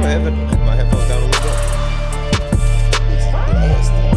my headphones down a little bit. It's nasty.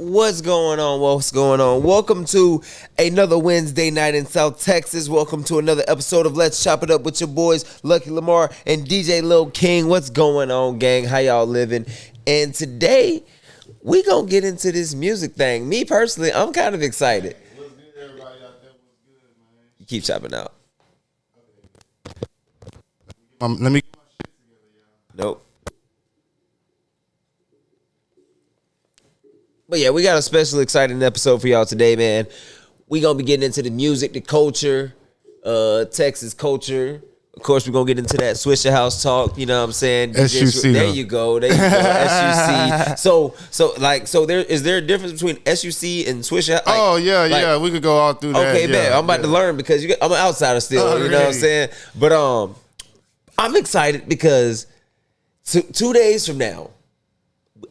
What's going on? What's going on? Welcome to another Wednesday night in South Texas. Welcome to another episode of Let's Chop It Up with your boys, Lucky Lamar and DJ Lil King. What's going on, gang? How y'all living? And today, we gonna get into this music thing. Me personally, I'm kind of excited. What's good, everybody out there? What's good, man? You keep chopping out. Let me get my shit together, y'all. Nope. But yeah, we got a special, exciting episode for y'all today, man. We gonna be getting into the music, the culture, Texas culture. Of course, we're gonna get into that Swisher House talk. You know what I'm saying? SUC. There you go. SUC. So there is there a difference between SUC and Swisher? Like, oh yeah. We could go all through that. Okay, man. I'm about to learn because I'm an outsider still. You know what I'm saying? But I'm excited because 2 days from now,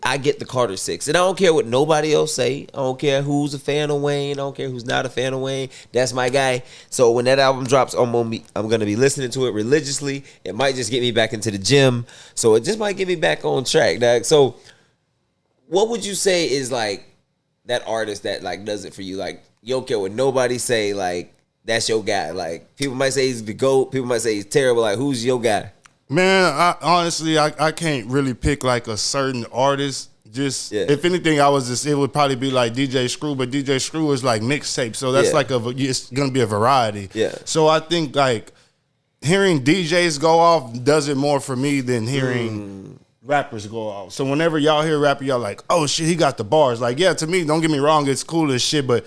I get the Carter 6. And I don't care what nobody else say. I don't care who's a fan of Wayne. I don't care who's not a fan of Wayne. That's my guy. So when that album drops, I'm gonna be listening to it religiously. It might just get me back into the gym. So it just might get me back on track, dog. So what would you say is like that artist that like does it for you? Like, you don't care what nobody say, like that's your guy. Like, people might say he's the GOAT. People might say he's terrible. Like, who's your guy? Man, I can't really pick like a certain artist. Just if anything, it would probably be like DJ Screw, but DJ Screw is like mixtape, so that's like it's gonna be a variety. Yeah. So I think like hearing DJs go off does it more for me than hearing rappers go off. So whenever y'all hear rapper, y'all like, oh shit, he got the bars. Like, yeah, to me, don't get me wrong, it's cool as shit, but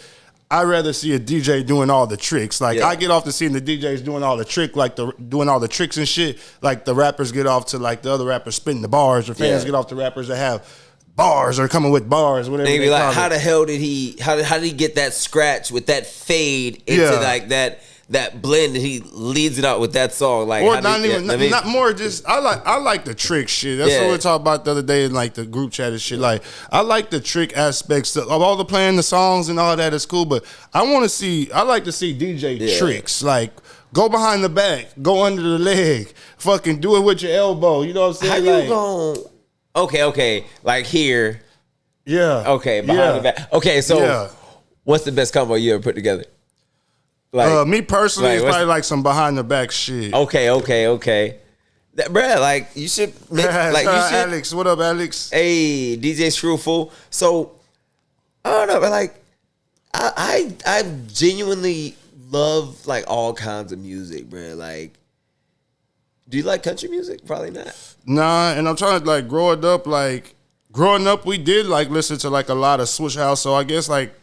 I'd rather see a DJ doing all the tricks. Like, I get off to seeing the DJs doing all the doing all the tricks and shit. Like, the rappers get off to, like, the other rappers spitting the bars, or fans get off to rappers that have bars or coming with bars, whatever. They be like, how the hell did he get that scratch with that fade into like that blend, and he leads it out with that song? Like, or not more just I like the trick shit. That's what we talked about the other day in like the group chat and shit. Like, I like the trick aspects of all the playing the songs and all that is cool, but I like to see DJ tricks. Like, go behind the back, go under the leg, fucking do it with your elbow. You know what I'm saying? How you going? Okay, like here. Yeah. Okay, behind the back. Okay, so what's the best combo you ever put together? Like, me personally, it's probably like some behind the back shit. Okay. That, bruh, like, you should make, like, you should. Alex, what up, Alex? Hey, DJ Screwful. So, I don't know, but like, I genuinely love like all kinds of music, bruh. Like, do you like country music? Probably not. Nah, and I'm trying to like growing up, we did like listen to like a lot of Swish House. So I guess like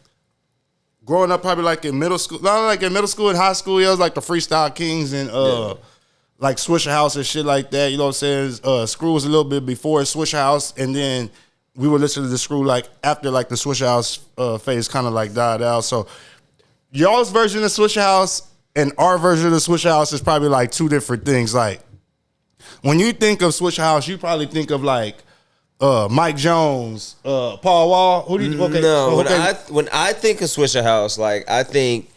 growing up, probably like in middle school, not like in middle school and high school, it was like the Freestyle Kings and like Swisher House and shit like that. You know what I'm saying? Screw was a little bit before Swisher House, and then we would listen to the Screw like after like the Swisher House phase kind of like died out. So y'all's version of Swisher House and our version of the Swisher House is probably like two different things. Like when you think of Swisher House, you probably think of like Mike Jones, Paul Wall. Who do you? Okay, no, okay. when I think of Swisher House, like I think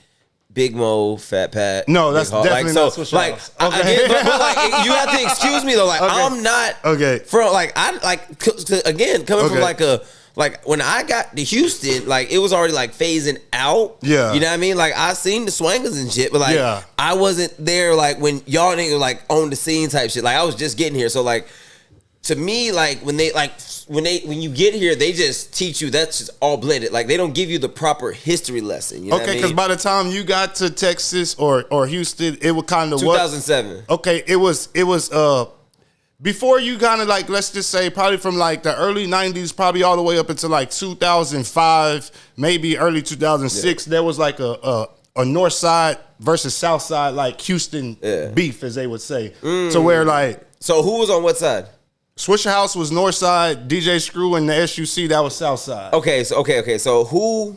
Big Mo, Fat Pat. No, that's definitely like, not so, Swisher like, House. Okay. Again, but like you have to excuse me though. Like I'm not from like I like again coming from like when I got to Houston, like it was already like phasing out. Yeah, you know what I mean. Like I seen the swangers and shit, but like I wasn't there like when y'all niggas like on the scene type shit. Like I was just getting here, so like to me, like when you get here, they just teach you that's just all blended. Like they don't give you the proper history lesson. You know okay, because by the time you got to Texas or Houston, it was kind of 2007. Okay, it was before you kind of like, let's just say probably from like the early 90s, probably all the way up until like 2005, maybe early 2006, there was like a north side versus south side, like Houston beef, as they would say. So where like. So who was on what side? Swisher House was north side, DJ Screw and the SUC, that was south side. Okay, so who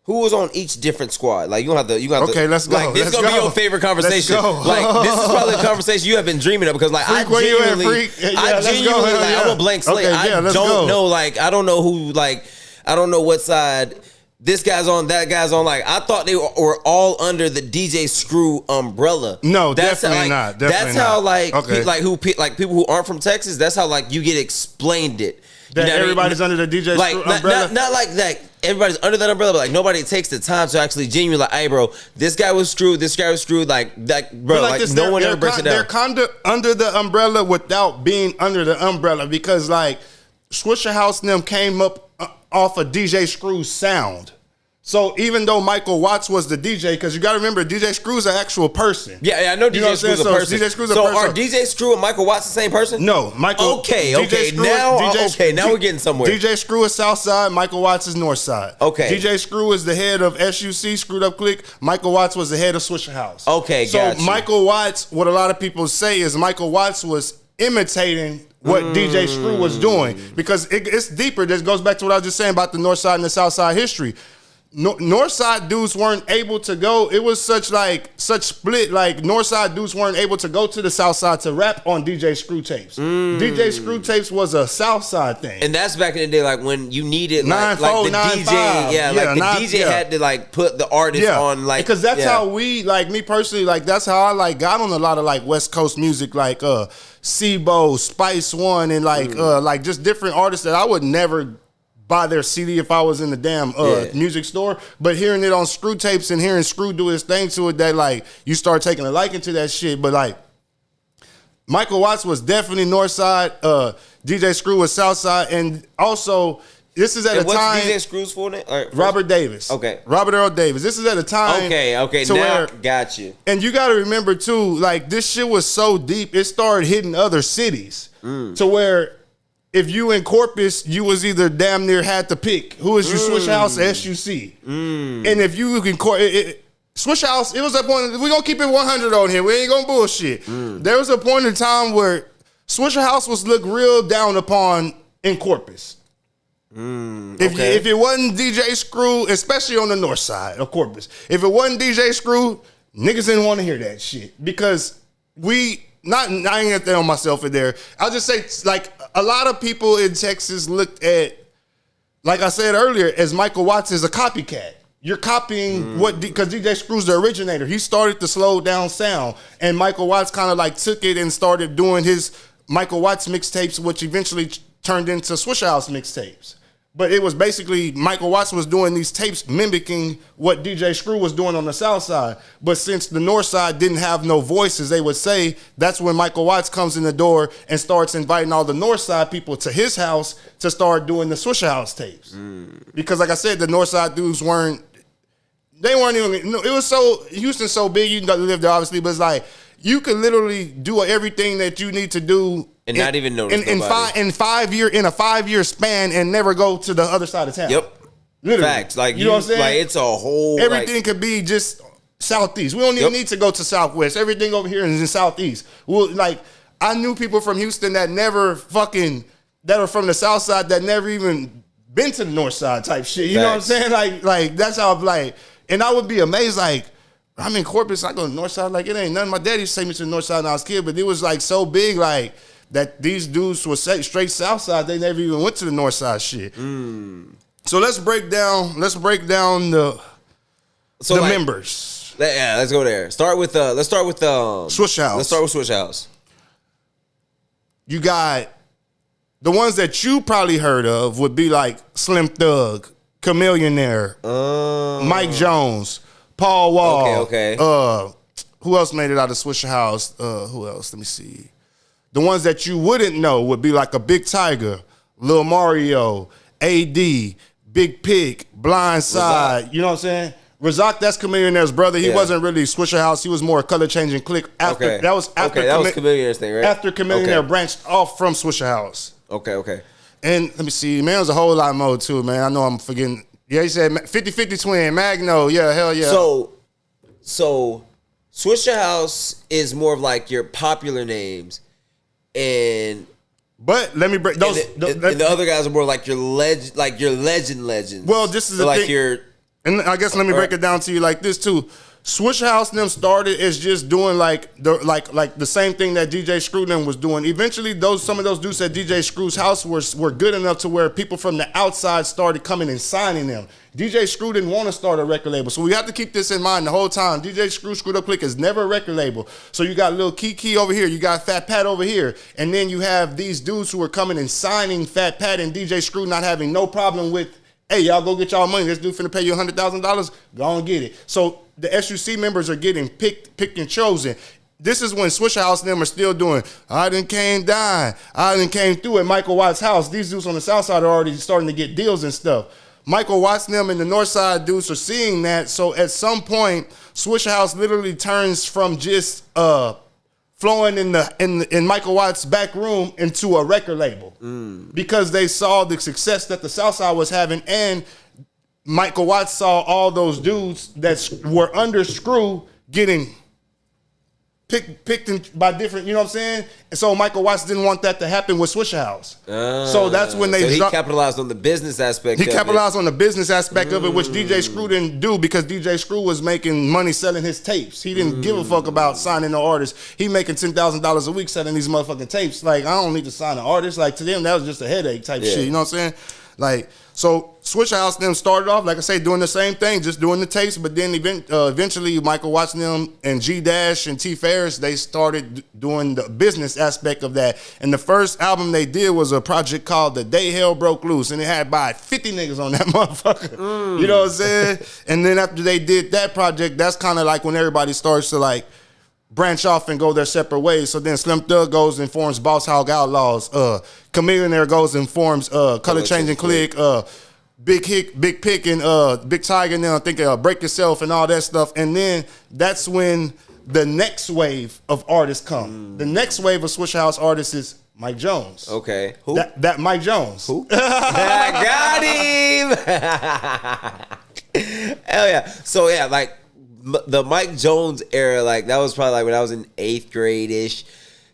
was on each different squad? Like you got okay, let's go. Like this is gonna be your favorite conversation. Like this is probably a conversation you have been dreaming of because like Freak, I genuinely like I'm a blank slate. Okay, I don't know like I don't know who like I don't know what side this guy's on, that guy's on. Like I thought they were all under the DJ Screw umbrella. No, definitely not. That's how like people who aren't from Texas. That's how like you get explained it. That everybody's under the DJ Screw umbrella? Not like that. Everybody's under that umbrella, but like nobody takes the time to actually genuinely like, hey, bro, this guy was screwed. This guy was screwed. Like that, bro. Like no one ever breaks it down. They're kind of under the umbrella without being under the umbrella because like Swisher House and them came up off of DJ Screw's sound. So even though Michael Watts was the DJ, because you got to remember, DJ Screw's an actual person. Yeah, I know DJ Screw's a person. DJ Screw's a person. So are DJ Screw and Michael Watts the same person? No, Michael. Okay. Now we're getting somewhere. DJ Screw is South Side. Michael Watts is North Side. Okay. DJ Screw is the head of SUC, Screwed Up Click. Michael Watts was the head of Swisher House. Okay, so Michael Watts, what a lot of people say is Michael Watts was imitating what DJ Screw was doing because it's deeper. This goes back to what I was just saying about the North Side and the South Side history. North Side dudes weren't able to go. It was such split. Like North Side dudes weren't able to go to the South Side to rap on DJ Screw tapes. DJ Screw tapes was a South Side thing, and that's back in the day, like when you needed like the DJ, DJ had to like put the artist on, like because that's how we like me personally. Like that's how I like got on a lot of like West Coast music, like Sibo, Spice One, and like just different artists that I would never buy their CD if I was in the damn music store, but hearing it on Screw tapes and hearing Screw do his thing to it, that like you start taking a liking to that shit. But like Michael Watts was definitely North Side, DJ Screw was South Side, and also this is at a time. What's DJ Screw's full name? Robert Davis. Okay, Robert Earl Davis. This is at a time. Okay, now got you. And you got to remember too, like this shit was so deep, it started hitting other cities to where. If you in Corpus, you was either damn near had to pick who is your Swisher House or SUC. And if you can Swisher House, it was a point. We're gonna keep it 100 on here. We ain't gonna bullshit. There was a point in time where Swisher House was looked real down upon in Corpus. If it wasn't DJ Screw, especially on the north side of Corpus, if it wasn't DJ Screw, niggas didn't want to hear that shit because I ain't gonna throw myself in there. I'll just say, like, a lot of people in Texas looked at, like I said earlier, as Michael Watts is a copycat. You're copying because DJ Screw's the originator. He started the slow down sound, and Michael Watts kind of like took it and started doing his Michael Watts mixtapes, which eventually turned into Swisher House mixtapes. But it was basically Michael Watts was doing these tapes mimicking what DJ Screw was doing on the south side. But since the north side didn't have no voices, they would say, that's when Michael Watts comes in the door and starts inviting all the north side people to his house to start doing the Swisher House tapes. Because like I said, the north side dudes weren't even, it was so, Houston's so big, you live there obviously, but it's like, you could literally do everything that you need to do and not even notice in a 5 year span and never go to the other side of town. Yep. Literally. Facts. Like, you know what I'm saying? Like, it's a whole... Everything could be just Southeast. We don't even need to go to Southwest. Everything over here is in Southeast. Well, like, I knew people from Houston that that are from the South Side that never even been to the North Side type shit. You know what I'm saying? Like that's how, like, and I would be amazed, like, I'm in Corpus, I go to the North Side, like, it ain't nothing. My daddy used to take me to the North Side when I was a kid, but it was, like, so big, like, that these dudes were straight South Side, they never even went to the North Side shit. So let's break down the members. Yeah, let's go there. Let's start with Swish House. Let's start with Swish House. You got the ones that you probably heard of would be like Slim Thug, Chameleonaire, Mike Jones, Paul Wall. Okay. Who else made it out of Swisher House? Who else? Let me see. The ones that you wouldn't know would be like a Big Tiger, Lil Mario, AD, Big Pig, Blindside. You know what I'm saying? Razak, that's Chameleonaire's brother. He wasn't really Swisher House. He was more a color changing clique. That was Chameleonaire's thing, right? After Chameleonaire branched off from Swisher House. Okay. And let me see, man, there's a whole lot more too, man. I know I'm forgetting. Yeah, he said 50-50 twin, Magno. Yeah, hell yeah. So Swisher House is more of like your popular names, but let me break those. And the other guys are more like your legends. Well, this is the thing. And I guess let me break it down to you like this too. Swish House and them started as just doing like the same thing that DJ Screw and them was doing. Eventually, some of those dudes at DJ Screw's house were good enough to where people from the outside started coming and signing them. DJ Screw didn't want to start a record label, so we have to keep this in mind the whole time. DJ Screw, Screwed Up Click is never a record label. So you got Lil Kiki over here, you got Fat Pat over here, and then you have these dudes who are coming and signing Fat Pat and DJ Screw, not having no problem with, hey, y'all go get y'all money. This dude finna pay you $100,000. Go and get it. So the SUC members are getting picked and chosen. This is when Swisher House and them are still doing, I done came down. I done came through at Michael Watts' house. These dudes on the South Side are already starting to get deals and stuff. Michael Watts and them and the North Side dudes are seeing that. So at some point, Swisher House literally turns from just flowing in Michael Watts' back room into a record label because they saw the success that the Southside was having, and Michael Watts saw all those dudes that were under Screw getting picked by different, you know what I'm saying? And so Michael Watts didn't want that to happen with Swisher House. So that's when he capitalized on the business aspect. He capitalized on the business aspect of it, which DJ Screw didn't do because DJ Screw was making money selling his tapes. He didn't give a fuck about signing no artists. He making $10,000 a week selling these motherfucking tapes. Like, I don't need to sign an artist. Like, to them, that was just a headache type shit. You know what I'm saying? Like, so Swisher House them started off, like I say, doing the same thing, just doing the tapes. But then eventually, Michael Watts them and G Dash and T Ferris, they started doing the business aspect of that. And the first album they did was a project called The Day Hell Broke Loose, and it had about 50 niggas on that motherfucker. You know what I'm saying? And then after they did that project, that's kind of like when everybody starts to like branch off and go their separate ways. So then Slim Thug goes and forms Boss Hog Outlaws. Chameleonaire goes and forms Color Changing Clique. Big Pick and Big Tiger and then I think Break Yourself and all that stuff. And then that's when the next wave of artists come. The next wave of Swisher House artists is Mike Jones. Okay. Who? That Mike Jones. Who? I got him. Hell yeah. So yeah, like the Mike Jones era, like that was probably like when I was in 8th grade-ish.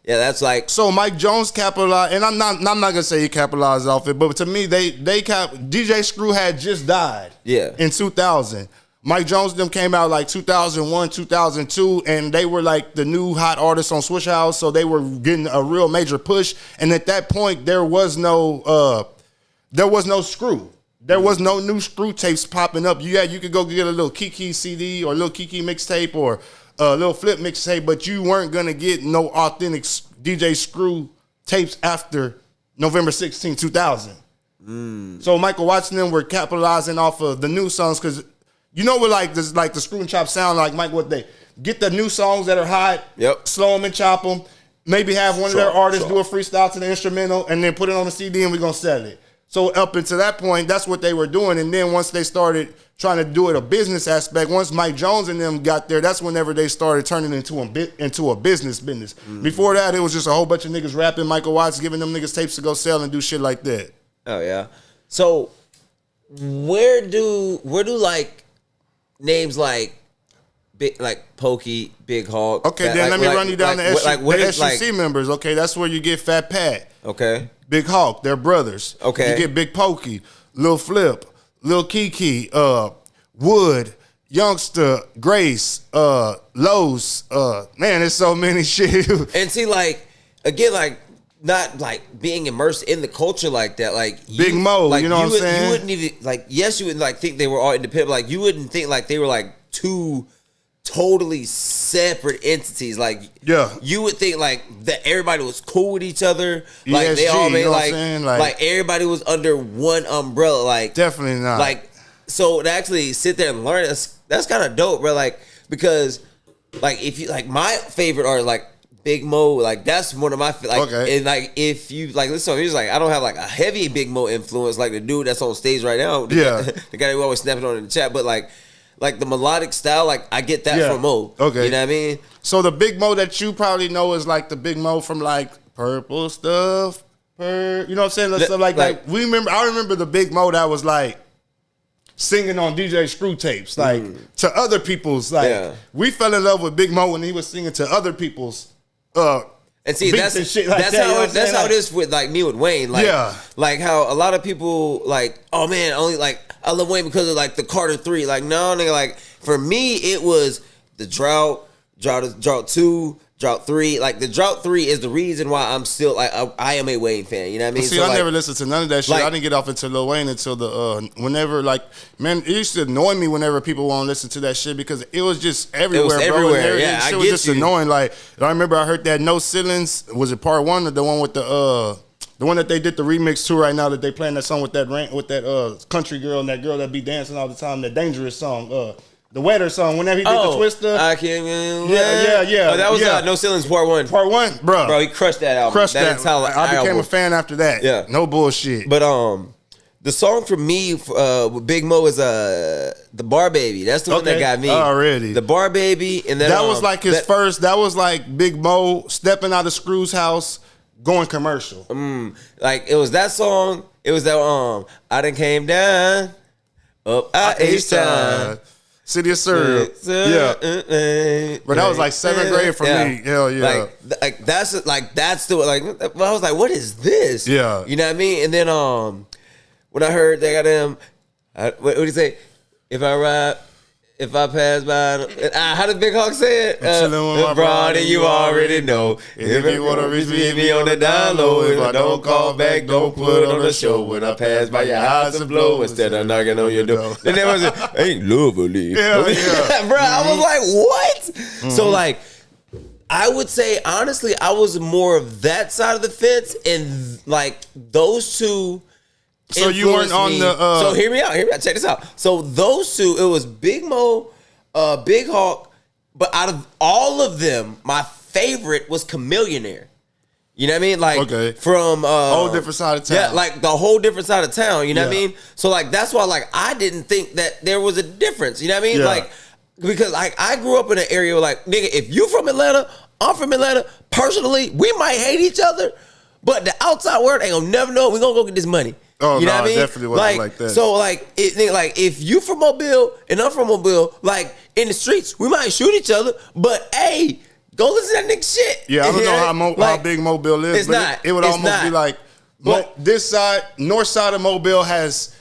Yeah, that's like so. Mike Jones capitalized, and I'm not gonna say he capitalized off it, but to me, DJ Screw had just died. Yeah. In 2000, Mike Jones them came out like 2001, 2002, and they were like the new hot artists on Swish House, so they were getting a real major push. And at that point, there was no Screw. There was no new Screw tapes popping up. You could go get a little Kiki CD or a little Kiki mixtape or a little Flip mixtape, but you weren't going to get no authentic DJ Screw tapes after November 16, 2000. So Michael Watts and them were capitalizing off of the new songs because you know what like the Screw and Chop sound like, Mike, what they get the new songs that are hot, slow them and chop them, maybe have one of their artists do a freestyle to the instrumental and then put it on the CD and we're going to sell it. So up until that point, that's what they were doing. And then once they started trying to do it a business aspect, once Mike Jones and them got there, that's whenever they started turning into a business. Before that, it was just a whole bunch of niggas rapping, Michael Watts giving them niggas tapes to go sell and do shit like that. Oh, yeah. So where do like names like Big, like Pokey, Big Hawk. Okay, then let me run you down the SUC members. Okay, that's where you get Fat Pat. Okay. Big Hawk, they're brothers. Okay. You get Big Pokey, Lil Flip, Lil Kiki, Wood, Youngster, Grace, Lowe's. Man, there's so many shit. And see, like, again, like, not like being immersed in the culture like that. Like Big Mo, like, you know what I'm saying? You wouldn't even like. Yes, you would like think they were all independent. But like you wouldn't think like they were like two totally separate entities. Like you would think like that everybody was cool with each other. Like ESG, they all made like everybody was under one umbrella. Like definitely not. Like so to actually sit there and learn that's kind of dope, bro. Like because like if you like my favorite are like. Big Mo, like that's one of my and like if you like listen, he's like I don't have like a heavy Big Mo influence like the dude that's on stage right now. The guy who always snapping on in the chat, but like the melodic style, like I get that from Mo. Okay, you know what I mean. So the Big Mo that you probably know is like the Big Mo from like Purple Stuff, you know what I'm saying, stuff like that. I remember the Big Mo that was like singing on DJ Screw tapes, like to other people's. Like we fell in love with Big Mo when he was singing to other people's. And see that's how it is with like me with Wayne, like like how a lot of people like, oh man, only like I love Wayne because of like the Carter 3. Like no nigga, like for me it was the drought 2, Drought 3. Like the Drought 3 is the reason why I'm still like I am a Wayne fan. You know what I mean? See, I never listened to none of that shit. I didn't get off into Lil Wayne until the whenever like man, it used to annoy me whenever people won't listen to that shit because it was just everywhere. It was everywhere. Yeah, shit was just annoying. Like I remember I heard that No Ceilings, was it part 1 or the one with the one that they did the remix to right now that they playing that song with that country girl and that girl that be dancing all the time, that Dangerous song. The Wetter song, whenever he did the Twister. I can't. Yeah. Oh, that was No Ceilings Part 1. Part 1, bro. He crushed that album. I became a fan after that. Yeah. No bullshit. But the song for me with Big Mo is The Bar Baby. That's the one that got me. Already. The Bar Baby. And then that was like his first, that was like Big Mo stepping out of Screw's house, going commercial. Like it was that song. It was that I done came down, up H-Time. City of Syrup. Yeah. But that was like 7th grade for me. Hell yeah. Like that's the I was like, what is this? Yeah. You know what I mean? And then when I heard they got them, what do you say? If I pass by, how did Big Hawk say it? Chillin' with my brother, and you already know. If you wanna reach me, hit me on the down low. If I don't call back, don't put on the show. When I pass by your house and blow, instead of knocking on your door. Then there was ain't lovely. Yeah. Bro, I was like, what? So like, I would say honestly, I was more of that side of the fence, and like those two. So you weren't on the. So hear me out. Check this out. So those two, it was Big Mo, Big Hawk, but out of all of them, my favorite was Chameleonaire. You know what I mean? Like from whole different side of town. Yeah, like the whole different side of town. You know what I mean? So like that's why like I didn't think that there was a difference. You know what I mean? Like because like I grew up in an area where like nigga, if you from Atlanta, I'm from Atlanta. Personally, we might hate each other, but the outside world ain't gonna never know. We gonna go get this money. Oh, you know what I mean? Definitely wasn't like that. So, like if you from Mobile and I'm from Mobile, like in the streets, we might shoot each other, but hey, go listen to that nigga shit. Yeah, I don't know how big Mobile is, but it would almost be like this side, north side of Mobile has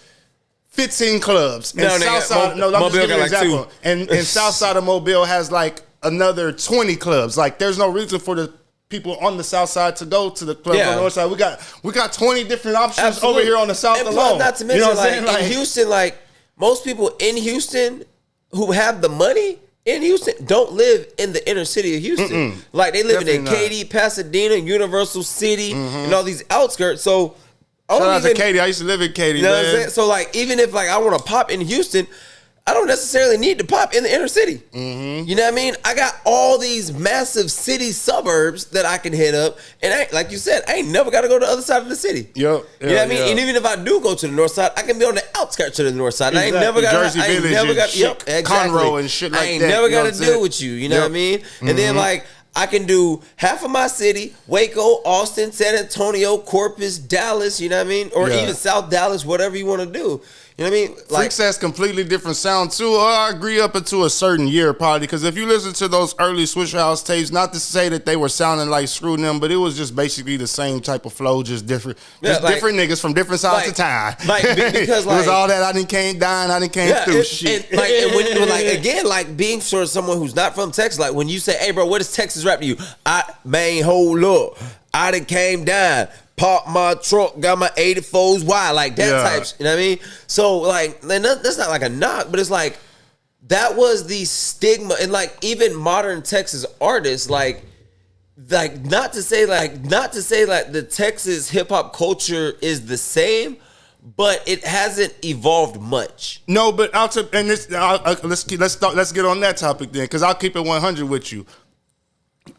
15 clubs, and south side. No, I'm just giving you an example. And south side of Mobile has like another 20 clubs. Like, there's no reason for the people on the south side to go to the club on the north side. We got 20 different options over here on the south alone. Not to mention, in Houston, like most people in Houston who have the money in Houston don't live in the inner city of Houston. Like they live in Katy, Pasadena, Universal City, and all these outskirts. So shout out to Katy. I used to live in Katy. You know what I'm saying? So like even if like I want to pop in Houston, I don't necessarily need to pop in the inner city. You know what I mean? I got all these massive city suburbs that I can hit up. And like you said, I ain't never got to go to the other side of the city. You know what I mean? And even if I do go to the north side, I can be on the outskirts of the north side. Exactly. I ain't never got Jersey Village, Conroe and shit like that. I ain't never got to deal with you. You know what I mean? And then like, I can do half of my city, Waco, Austin, San Antonio, Corpus, Dallas, you know what I mean? Or even South Dallas, whatever you want to do. You You know what I mean? Like, Freaks has completely different sound too. I agree up until a certain year probably, because if you listen to those early Swisher House tapes, not to say that they were sounding like Screw them, but it was just basically the same type of flow, just different, different niggas from different sides of time. Like because it was all that I didn't came down, I didn't came through shit. And when like again, like being sort of someone who's not from Texas, like when you say, "Hey, bro, what is Texas rap to you?" Hold up, I done came down. Park my truck, got my 84s wide, like that type, you know what I mean? So like, that's not like a knock, but it's like, that was the stigma, and like even modern Texas artists, like not to say like the Texas hip hop culture is the same, but it hasn't evolved much. No, but let's get on that topic then, because I'll keep it 100 with you.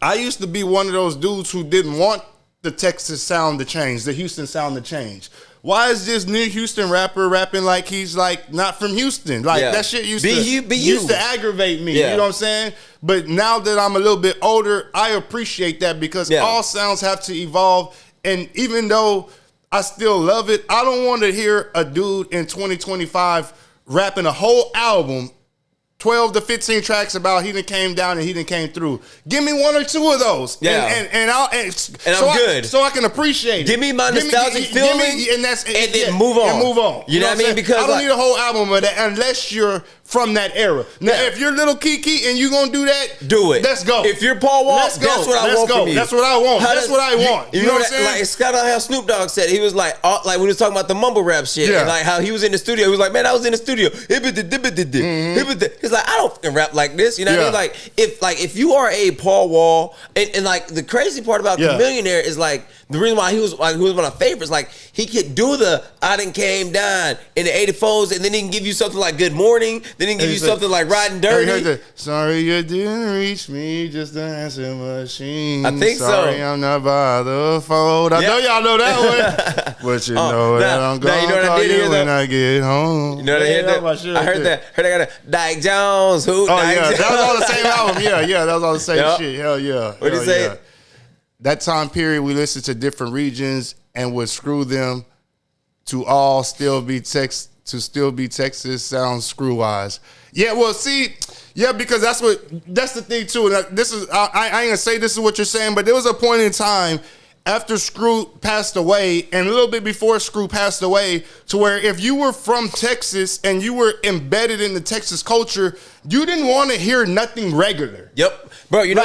I used to be one of those dudes who didn't want the Texas sound to change, the Houston sound to change. Why is this new Houston rapper rapping like he's like not from Houston? Like that shit used to aggravate me. You know what I'm saying? But now that I'm a little bit older, I appreciate that, because all sounds have to evolve. And even though I still love it, I don't want to hear a dude in 2025 rapping a whole album, 12 to 15 tracks about he done came down and he done came through. Give me one or two of those. And I'm good. So I can appreciate it. Give me my nostalgic feeling and then move on. You know what I mean? Because I don't need a whole album of that unless you're from that era. Now, if you're Little Kiki and you gonna do that, do it. Let's go. If you're Paul Wall, that's what I want from you. That's what I want. That's what I want. You know what I'm saying? Like Scott, how Snoop Dogg said, he was like when he was talking about the mumble rap shit, and like how he was in the studio, he was like, man, I was in the studio. He's like, I don't fucking rap like this. You know what I mean? If you are a Paul Wall, and like the crazy part about Chamillionaire is like the reason why he was one of my favorites. Like he could do the I done came down in the 84s, and then he can give you something like Good Morning. Then he can give you something like Riding Dirty. Sorry you didn't reach me, just an answer machine. I think Sorry, I'm not by the phone. I know y'all know that one. But you know that I'm going to call you when I get home. You know what I heard that? I heard that. I got a Dyke Jones. Who? That was on the same album. Yeah, that was on the same shit. Hell yeah. What did he say? That time period, we listened to different regions and would screw them to all still be Texas sound screw wise. Yeah, well, see, because that's the thing too. And this is I ain't gonna say this is what you're saying, but there was a point in time after Screw passed away and a little bit before Screw passed away to where if you were from Texas and you were embedded in the Texas culture, you didn't want to hear nothing regular. Yep. Bro, you know,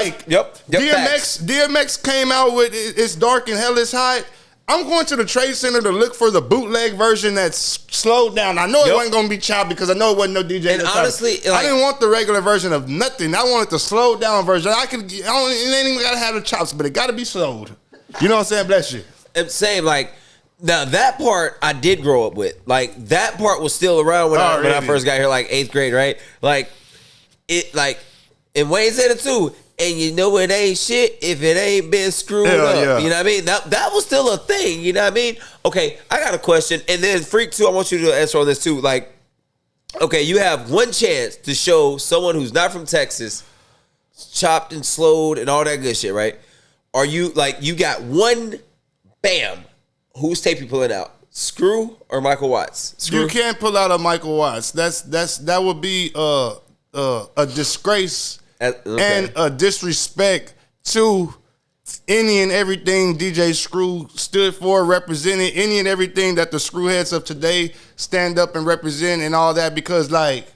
DMX came out with It's Dark and Hell is Hot. I'm going to the Trade Center to look for the bootleg version that's slowed down. I know it wasn't going to be chopped because I know it wasn't no DJ. And honestly, I didn't want the regular version of nothing. I wanted the slowed down version. It ain't even got to have the chops, but it got to be slowed. You know what I'm saying? Bless you. I'm saying, like, now that part I did grow up with. Like, that part was still around when I first got here, like 8th grade, right? Like, and Wayne said it too. And you know it ain't shit if it ain't been screwed up. Yeah. You know what I mean? That was still a thing. You know what I mean? Okay, I got a question. And then Freak too, I want you to answer on this too. Like, okay, you have one chance to show someone who's not from Texas, chopped and slowed and all that good shit, right? Are you like you got one bam? Whose tape you pulling out? Screw or Michael Watts? Screw? You can't pull out a Michael Watts. That would be a disgrace. And a disrespect to any and everything DJ Screw stood for, represented, any and everything that the screwheads of today stand up and represent and all that, because like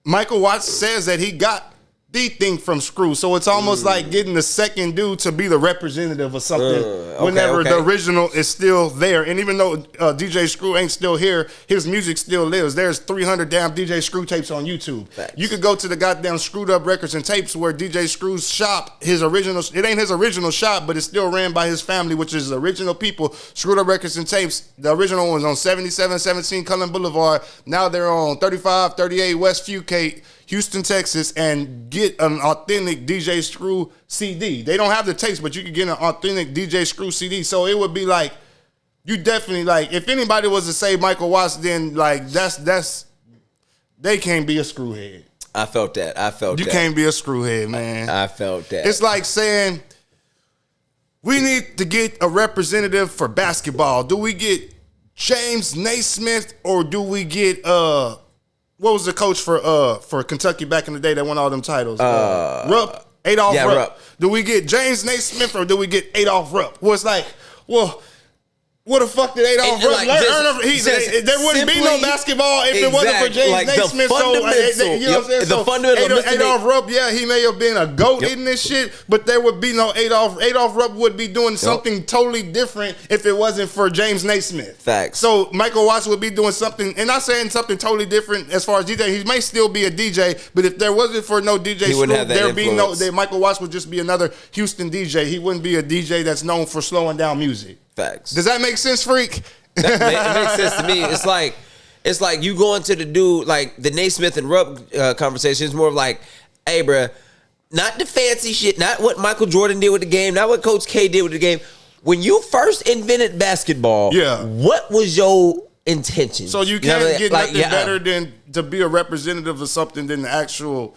Michael Watts says that he got the thing from Screw. So it's almost like getting the second dude to be the representative of something whenever the original is still there. And even though DJ Screw ain't still here, his music still lives. There's 300 damn DJ Screw tapes on YouTube. Facts. You could go to the goddamn Screwed Up Records and Tapes where DJ Screw's shop, it ain't his original shop, but it's still ran by his family, which is the original people. Screwed Up Records and Tapes, the original one was on 7717 Cullen Boulevard. Now they're on 3538 West Fugate, Houston, Texas, and get an authentic DJ Screw CD. They don't have the tapes, but you can get an authentic DJ Screw CD. So it would be like, you definitely like, if anybody was to say Michael Watts, then like that's they can't be a screwhead. I felt that. You can't be a screwhead, man. I felt that. It's like saying we need to get a representative for basketball. Do we get James Naismith, or do we get what was the coach for Kentucky back in the day that won all them titles? Rupp, Adolph Rupp. Rupp. Do we get James Naismith or do we get Adolph Rupp? Well, it's like, well, what the fuck did Adolph Rupp learn? There wouldn't be no basketball if it wasn't for James Naismith. You know what I'm saying? The fundamental. Adolph Rupp, yeah, he may have been a GOAT in this shit, but there would be no Adolph. Adolph Rupp would be doing something totally different if it wasn't for James Naismith. Facts. So Michael Watts would be doing something, and not saying something totally different as far as DJ. He may still be a DJ, but if there wasn't for no DJ Screw, there'd be no. Michael Watts would just be another Houston DJ. He wouldn't be a DJ that's known for slowing down music. Facts. Does that make sense, Freak? It makes sense to me. It's like you going to the dude, like the Naismith and Rupp conversation is more of like, hey, bruh, not the fancy shit, not what Michael Jordan did with the game, not what Coach K did with the game. When you first invented basketball, what was your intention? So you can't get nothing better than to be a representative of something than the actual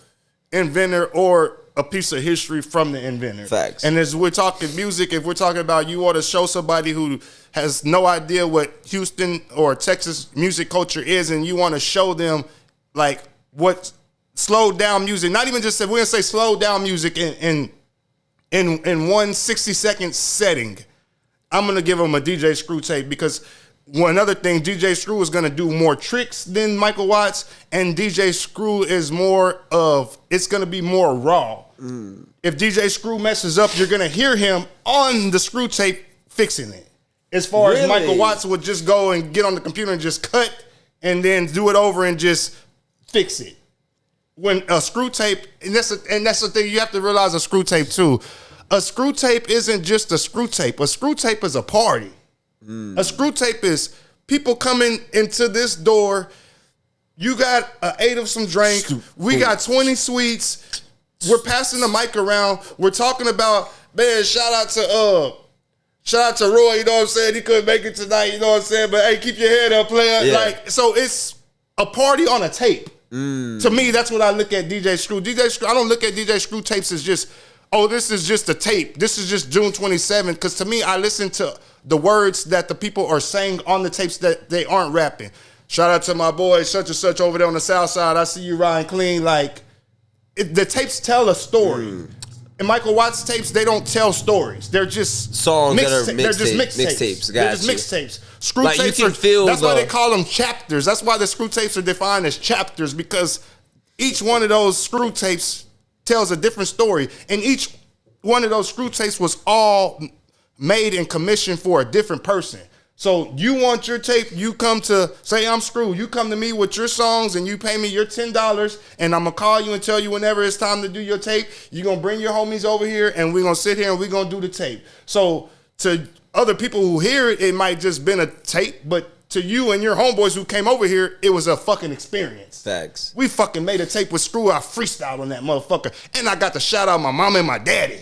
inventor or a piece of history from the inventor. Facts. And as we're talking music, if we're talking about you ought to show somebody who has no idea what Houston or Texas music culture is, and you want to show them like what slowed down music, not even just, we're going to say slow down music in 1 60-second setting, I'm going to give them a DJ Screw tape because one other thing, DJ Screw is going to do more tricks than Michael Watts, and DJ Screw is more of, it's going to be more raw. If DJ Screw messes up, you're going to hear him on the Screw tape fixing it. As far as Michael Watts would just go and get on the computer and just cut and then do it over and just fix it. When a Screw tape, and that's the thing, you have to realize a Screw tape too. A Screw tape isn't just a Screw tape. A Screw tape is a party. A Screw tape is people coming into this door. You got an 8 of some drink. We got 20 sweets. We're passing the mic around. We're talking about, man, shout out to Roy, you know what I'm saying? He couldn't make it tonight, you know what I'm saying? But hey, keep your head up, player. Yeah. Like, so it's a party on a tape. To me, that's what I look at DJ Screw. DJ Screw, I don't look at DJ Screw tapes as just, oh, this is just a tape. This is just June 27th. Because to me, I listen to the words that the people are saying on the tapes that they aren't rapping. Shout out to my boy, such and such over there on the south side. I see you riding clean. Like, the tapes tell a story. And Michael Watts tapes, they don't tell stories. They're just songs that are they're just mixtapes. They're just mixtapes. Screw like tapes you can feel that's why they call them chapters. That's why the Screw tapes are defined as chapters, because each one of those Screw tapes tells a different story. And each one of those Screw tapes was all made and commissioned for a different person. So you want your tape, you come to, say I'm Screw, you come to me with your songs and you pay me your $10 and I'm going to call you and tell you whenever it's time to do your tape, you're going to bring your homies over here and we're going to sit here and we're going to do the tape. So to other people who hear it, it might just been a tape, but to you and your homeboys who came over here, it was a fucking experience. Facts. We fucking made a tape with Screw, I freestyled on that motherfucker, and I got to shout out my mama and my daddy.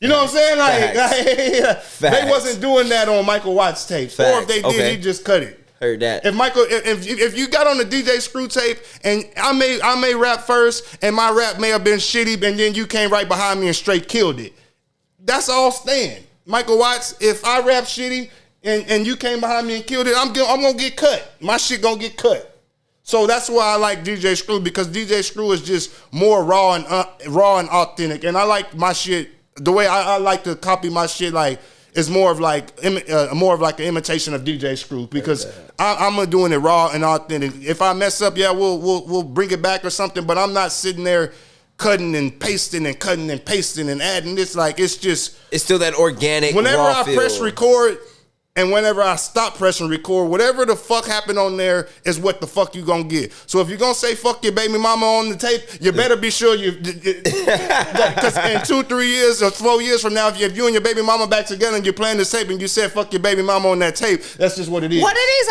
You know what I'm saying? Like they wasn't doing that on Michael Watts tapes. Facts. Or if they did, he just cut it. Heard that. If you got on the DJ Screw tape and I may rap first and my rap may have been shitty and then you came right behind me and straight killed it, that's all staying. Michael Watts, if I rap shitty and you came behind me and killed it, I'm gonna get cut. My shit gonna get cut. So that's why I like DJ Screw, because DJ Screw is just more raw and authentic, and I like my shit. The way I like to copy my shit, like, is more of like an imitation of DJ Screw, because I'm doing it raw and authentic. If I mess up, we'll bring it back or something, but I'm not sitting there cutting and pasting and cutting and pasting and adding. It's like, it's still that organic. Whenever raw I feel. press record and whenever I stop pressing record, whatever the fuck happened on there is what the fuck you gonna get. So if you're gonna say fuck your baby mama on the tape, you better be sure because in 2, 3 years or 4 years from now, if you and your baby mama back together and you're playing this tape and you said fuck your baby mama on that tape, that's just what it is. What it is,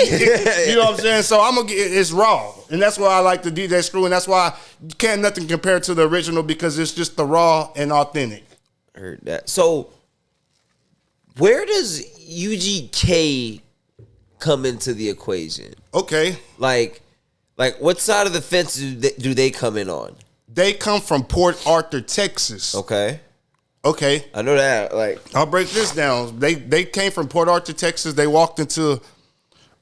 hey? You know what I'm saying? So I'm gonna get it's raw, and that's why I like the DJ Screw, and that's why you can't nothing compare to the original, because it's just the raw and authentic. Heard that. So where does UGK come into the equation? Okay. Like what side of the fence do they come in on? They come from Port Arthur, Texas. Okay. Okay. I know that. Like, I'll break this down. They came from Port Arthur, Texas. They walked into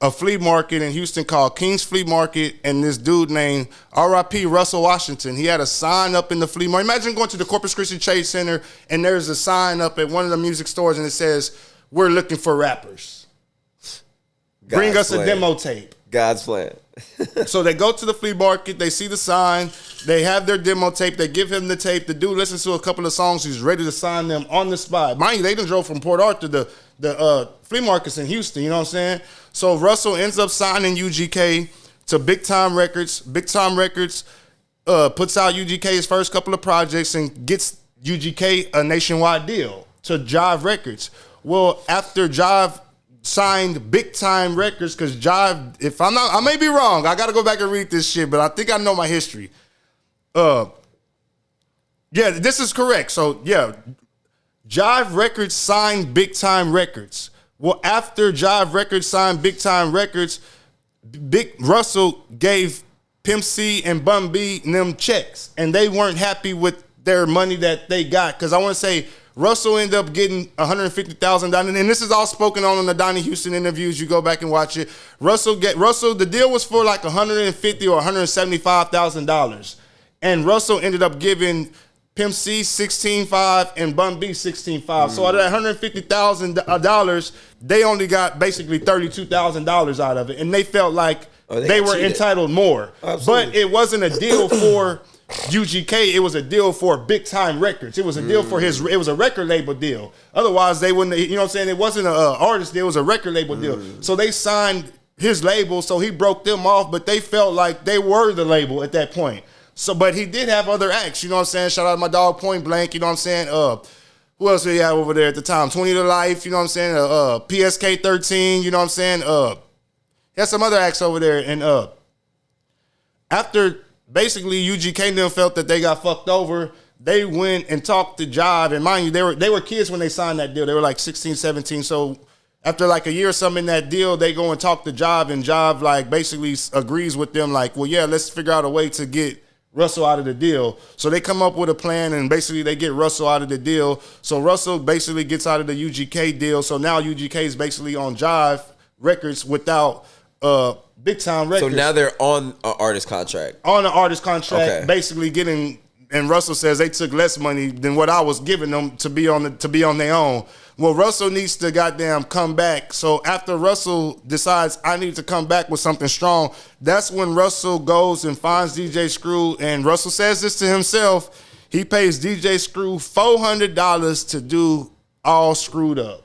a flea market in Houston called King's Flea Market, and this dude named R.I.P. Russell Washington, he had a sign up in the flea market. Imagine going to the Corpus Christi Trade Center, and there's a sign up at one of the music stores, and it says, "We're looking for rappers. Bring us a demo tape." God's plan. So they go to the flea market, they see the sign, they have their demo tape, they give him the tape. The dude listens to a couple of songs, he's ready to sign them on the spot. Mind you, they done drove from Port Arthur to the flea markets in Houston, you know what I'm saying? So Russell ends up signing UGK to Big Time Records. Big Time Records puts out UGK's first couple of projects and gets UGK a nationwide deal to Jive Records. Well, after Jive signed Big Time Records, because Jive, if I'm not, I may be wrong. I got to go back and read this shit, but I think I know my history. Yeah, this is correct. So, yeah, Jive Records signed Big Time Records. Well, after Jive Records signed Big Time Records, Big Russell gave Pimp C and Bun B them checks, and they weren't happy with their money that they got. Because I want to say, Russell ended up getting $150,000, and this is all spoken on the Donnie Houston interviews. You go back and watch it. Russell, the deal was for like $150,000 or $175,000, and Russell ended up giving Pimp C $16,500 and Bun B $16,500. So out of that $150,000, they only got basically $32,000 out of it, and they felt like they were entitled more. Absolutely. But it wasn't a deal for UGK, it was a deal for Big Time Records. It was a deal for it was a record label deal. Otherwise, they wouldn't, you know what I'm saying? It wasn't an artist deal, it was a record label deal. So they signed his label, so he broke them off, but they felt like they were the label at that point. So, but he did have other acts, you know what I'm saying? Shout out to my dog Point Blank, you know what I'm saying? Who else did he have over there at the time? 20 to Life, you know what I'm saying? PSK 13, you know what I'm saying? He had some other acts over there, and after basically UGK and them felt that they got fucked over, they went and talked to Jive, and mind you, they were kids when they signed that deal. They were like 16, 17, so after like a year or something in that deal, they go and talk to Jive, and Jive like basically agrees with them like, well, yeah, let's figure out a way to get Russell out of the deal. So they come up with a plan, and basically they get Russell out of the deal. So Russell basically gets out of the UGK deal, so now UGK is basically on Jive Records without Big Time Records. So now they're on an artist contract. On an artist contract, okay. Basically getting, and Russell says they took less money than what I was giving them to be on their own. Well, Russell needs to goddamn come back. So after Russell decides I need to come back with something strong, that's when Russell goes and finds DJ Screw, and Russell says this to himself. He pays DJ Screw $400 to do All Screwed Up.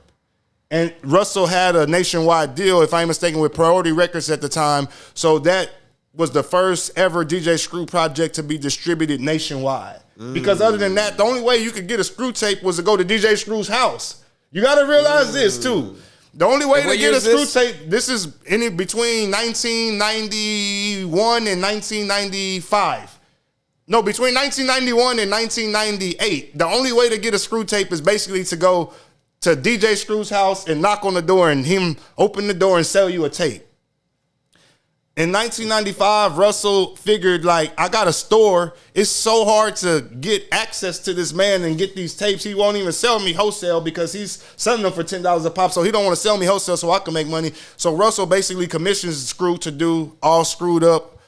And Russell had a nationwide deal, if I'm mistaken, with Priority Records at the time. So that was the first ever DJ Screw project to be distributed nationwide. Because other than that, the only way you could get a Screw tape was to go to DJ Screw's house. You got to realize this, too. The only way to get a Screw tape, this is between 1991 and 1995. No, between 1991 and 1998. The only way to get a Screw tape is basically to go to DJ Screw's house and knock on the door and him open the door and sell you a tape. In 1995, Russell figured, like, I got a store. It's so hard to get access to this man and get these tapes. He won't even sell me wholesale because he's selling them for $10 a pop. So he don't want to sell me wholesale so I can make money. So Russell basically commissions Screw to do All Screwed Up,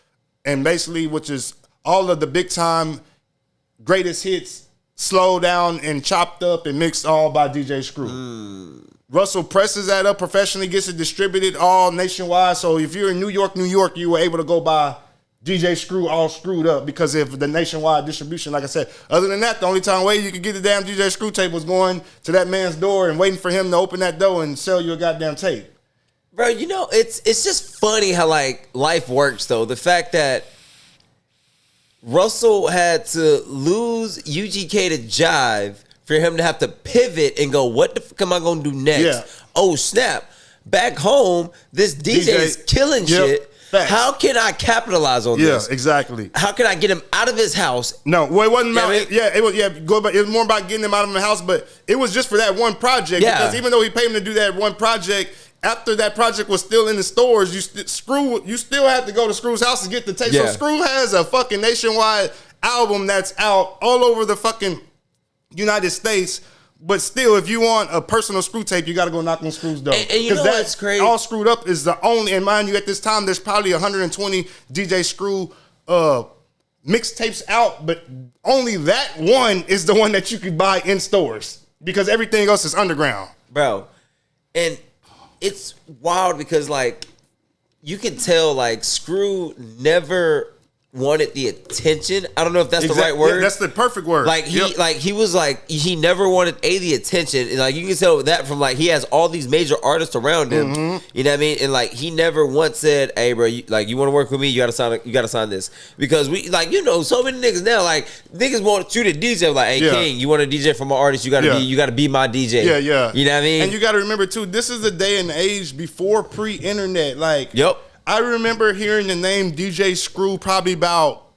and basically, which is all of the Big Time greatest hits, slowed down and chopped up and mixed all by DJ Screw. Russell presses that up professionally, gets it distributed all nationwide. So if you're in New York, you were able to go buy DJ Screw All Screwed Up because of the nationwide distribution. Like I said, other than that, the only way you could get the damn DJ Screw tape was going to that man's door and waiting for him to open that door and sell you a goddamn tape. Bro, you know, it's just funny how, like, life works, though. The fact that Russell had to lose UGK to Jive for him to have to pivot and go, what the fuck am I going to do next? Yeah. Oh, snap. Back home, this DJ's killing shit. Facts. How can I capitalize on this? Yeah, exactly. How can I get him out of his house? No, well, it wasn't about, it was more about getting him out of the house, but it was just for that one project. Yeah. Because even though he paid him to do that one project, after that project was still in the stores, you still had to go to Screw's house to get the tape. Yeah. So Screw has a fucking nationwide album that's out all over the fucking United States. But still, if you want a personal screw tape, you got to go knock on Screw's door. And you know what's crazy? All Screwed Up is the only, and mind you, at this time, there's probably 120 DJ Screw mixtapes out, but only that one is the one that you could buy in stores because everything else is underground. Bro, and it's wild because, like, you can tell, like, Screw never wanted the attention. I don't know if that's the right word. Yeah, that's the perfect word. Like he was like he never wanted the attention. And like you can tell that from like he has all these major artists around him. Mm-hmm. You know what I mean? And like he never once said, "Hey, bro, you want to work with me? You gotta sign this." Because we like so many niggas now like niggas want you to DJ. Like, hey, King, you want to DJ for my artist? You gotta be my DJ. Yeah, yeah. You know what I mean? And you got to remember too, this is the day and age before pre-internet. Like, yep. I remember hearing the name DJ Screw probably about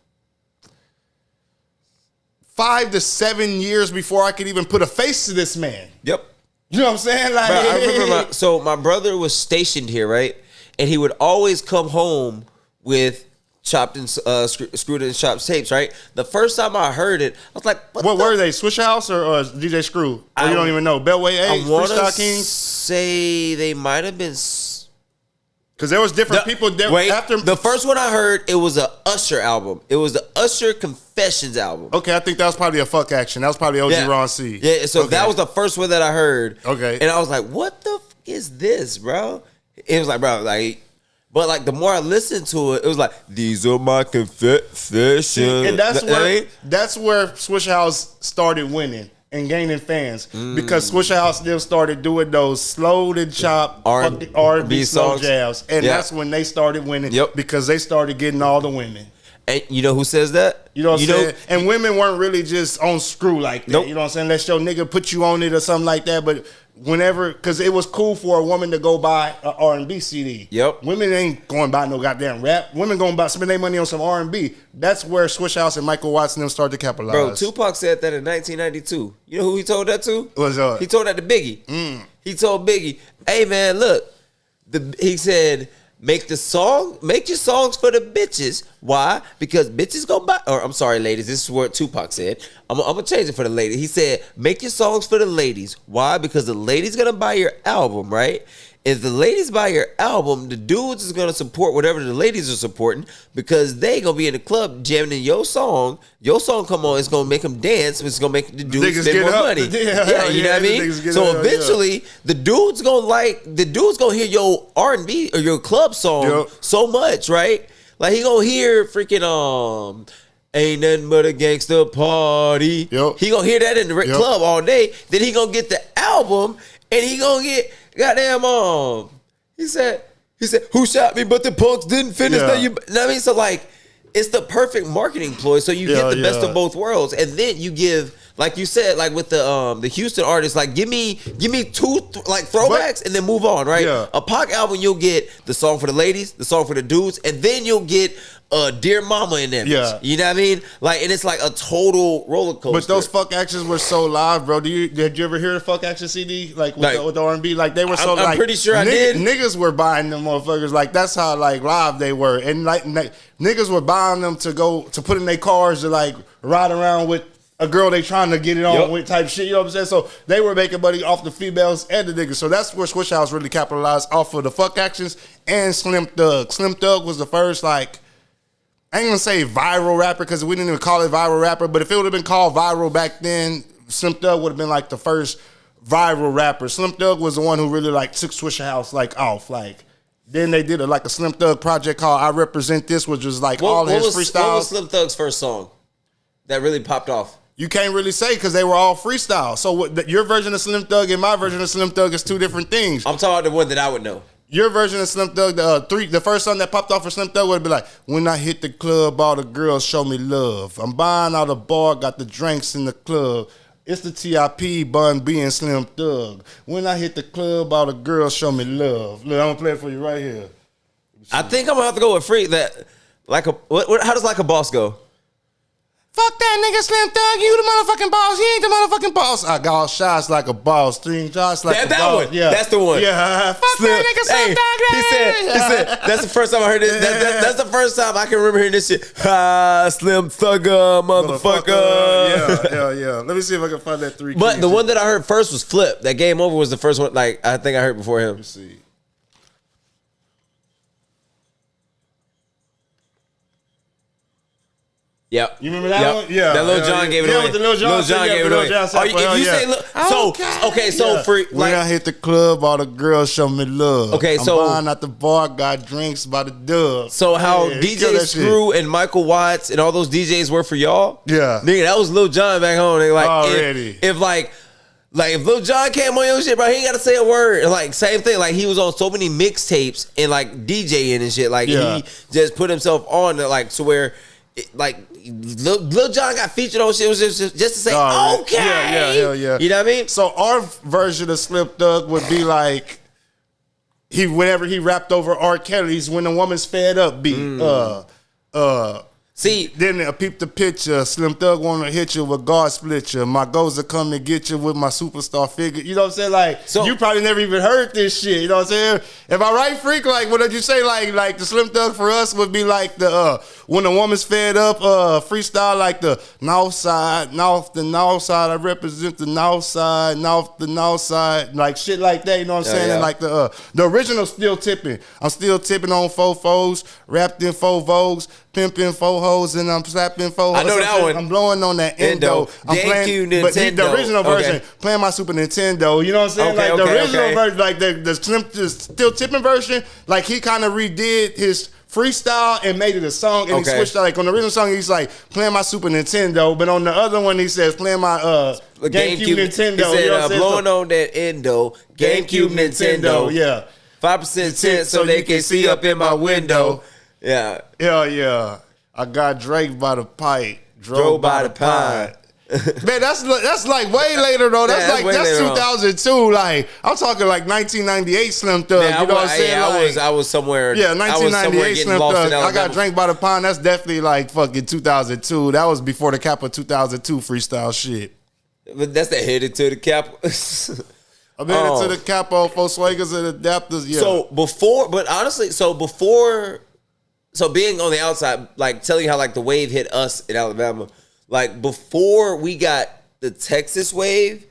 5 to 7 years before I could even put a face to this man. Yep. You know what I'm saying? Like, bro, I remember my brother was stationed here, right? And he would always come home with chopped and screwed and chopped tapes, right? The first time I heard it, I was like, what were they? Swish House or DJ Screw? Or you don't even know? Beltway 8, Freestyle Kings? Say they might have been. Because there was different people there. Wait, after the first one I heard, it was a Usher album. It was the Usher Confessions album. Okay, I think that was probably a Fuck Action. That was probably OG Ron C. Yeah, so that was the first one that I heard. Okay. And I was like, what the fuck is this, bro? It was like, bro, like, but like the more I listened to it, it was like, these are my confessions. And that's where Swish House started winning and gaining fans because Swisher House still started doing those slowed and chopped R&B slow jams, and that's when they started winning because they started getting all the women. And you know who says that? You know what I'm saying? And women weren't really just on Screw like that. Nope. You know what I'm saying? Let's your nigga put you on it or something like that. But whenever, because it was cool for a woman to go buy an R&B CD. Yep. Women ain't going buy no goddamn rap. Women going to spend their money on some R&B. That's where Swish House and Michael Watts and them started to capitalize. Bro, Tupac said that in 1992. You know who he told that to? What's up? He told that to Biggie. He told Biggie, hey man, look. He said, make your songs for the bitches. Why? Because bitches go buy. Or I'm sorry, ladies. This is what Tupac said. I'm gonna change it for the ladies. He said, make your songs for the ladies. Why? Because the ladies gonna buy your album, right? If the ladies buy your album, the dudes is gonna support whatever the ladies are supporting because they gonna be in the club jamming in your song. Your song come on, it's gonna make them dance. It's gonna make the dudes spend more money. You know what I mean? So eventually, the dudes gonna hear your R&B or your club song so much, right? Like he gonna hear freaking ain't nothing but a gangster party. He gonna hear that in the club all day. Then he gonna get the album and he gonna get goddamn he said who shot me but the punks didn't finish that. You know what I mean? So like it's the perfect marketing ploy. So you get the best of both worlds, and then you give, like you said, like with the Houston artists, like give me two like throwbacks and then move on, right? A Pac album, you'll get the song for the ladies, the song for the dudes, and then you'll get Dear Mama in there. You know what I mean? Like, and it's like a total roller coaster. But those Fuck Actions were so live, bro. Did you ever hear the Fuck Action CD? Like with the R&B? Like they were so I'm pretty sure I did. Niggas were buying them motherfuckers. Like that's how like live they were. And like niggas were buying them to put in their cars to like ride around with a girl they trying to get it on with type shit. You know what I'm saying? So they were making money off the females and the niggas. So that's where Swish House really capitalized off of the Fuck Actions and Slim Thug. Slim Thug was the first like, I ain't gonna say viral rapper because we didn't even call it viral rapper, but if it would have been called viral back then, Slim Thug would have been like the first viral rapper. Slim Thug was the one who really like took Swisher House like off. Like then they did a Slim Thug project called I Represent This, which was like all his freestyles. What was Slim Thug's first song that really popped off? You can't really say because they were all freestyle. So your version of Slim Thug and my version of Slim Thug is two different things. I'm talking about the one that I would know. Your version of Slim Thug, the first song that popped off for Slim Thug would be like, when I hit the club, all the girls show me love. I'm buying out the bar, got the drinks in the club. It's the TIP, Bun B and Slim Thug. When I hit the club, all the girls show me love. Look, I'm gonna play it for you right here. I think I'm gonna have to go with Free. That how does Like a Boss go? Fuck that nigga Slim Thug, you the motherfucking boss. He ain't the motherfucking boss. I got shots like a boss, 3 shots like a that boss. one. Yeah, that's the one. Yeah, fuck that nigga Slim Thug. He said, that's the first time I heard this. That's the first time I can remember hearing this shit. Slim Thugger, motherfucker. Yeah. Let me see if I can find that 3. But the one that I heard first was Flip. That Game Over was the first one. Like I think I heard before him. Let me see. Yep. You remember that one? Yeah. That Lil Jon gave it away. Yeah, with the Lil Jon gave it away. So for when I hit the club, all the girls show me love. Okay, I'm so buying at the bar, got drinks by the dub. So how DJ Screw and Michael Watts and all those DJs were for y'all? Yeah. Nigga, that was Lil Jon back home. Nigga, like already. If Lil Jon came on your shit, bro, he ain't gotta say a word. And like same thing, like he was on so many mixtapes and like DJing and shit. Like he just put himself on like to where Lil Jon got featured on shit just to say okay. Yeah. You know what I mean? So our version of Slim Thug would be like whenever he rapped over R. Kelly's When a Woman's Fed Up beat. See, then I peep the picture. Slim Thug wanna hit you with God split you. My goals are come and get you with my superstar figure. You know what I'm saying? Like, so, you probably never even heard this shit. You know what I'm saying? If I right, freak, like, what did you say? Like the Slim Thug for us would be like the When a Woman's Fed Up freestyle, like the north side, I represent the north side, like shit like that. You know what I'm saying? Yeah. And like the original Still Tipping. I'm still tipping on 4 foes, wrapped in 4 Vogues. Pimping 4 hoes and I'm slapping 4 hoes. I know that one. I'm blowing on that Endo. I'm playing, Nintendo. but the original version, playing my Super Nintendo. You know what I'm saying? The original version, like the Still Tipping version, like he kind of redid his freestyle and made it a song, and he switched out. Like on the original song, he's like playing my Super Nintendo, but on the other one, he says playing my GameCube Nintendo. He said, you know what I'm blowing on that Endo, GameCube Nintendo. Yeah, 5% tint so they can see up in my window. Yeah. Yeah. I got Drake by the pipe, drove by the pine. Man, that's like way later though. That's that's 2002. Like I'm talking like 1998 Slim Thug. Man, you know what I'm saying? I was somewhere. Yeah, 1998 Slim Thug. I got Drink by the Pine. That's definitely like fucking 2002. That was before the Kappa 2002 freestyle shit. But that's the headed to the Kappa. I'm headed to the Kappa for Swaggers and Adapters. Yeah. So being on the outside, like telling you how like the wave hit us in Alabama, like before we got the Texas wave,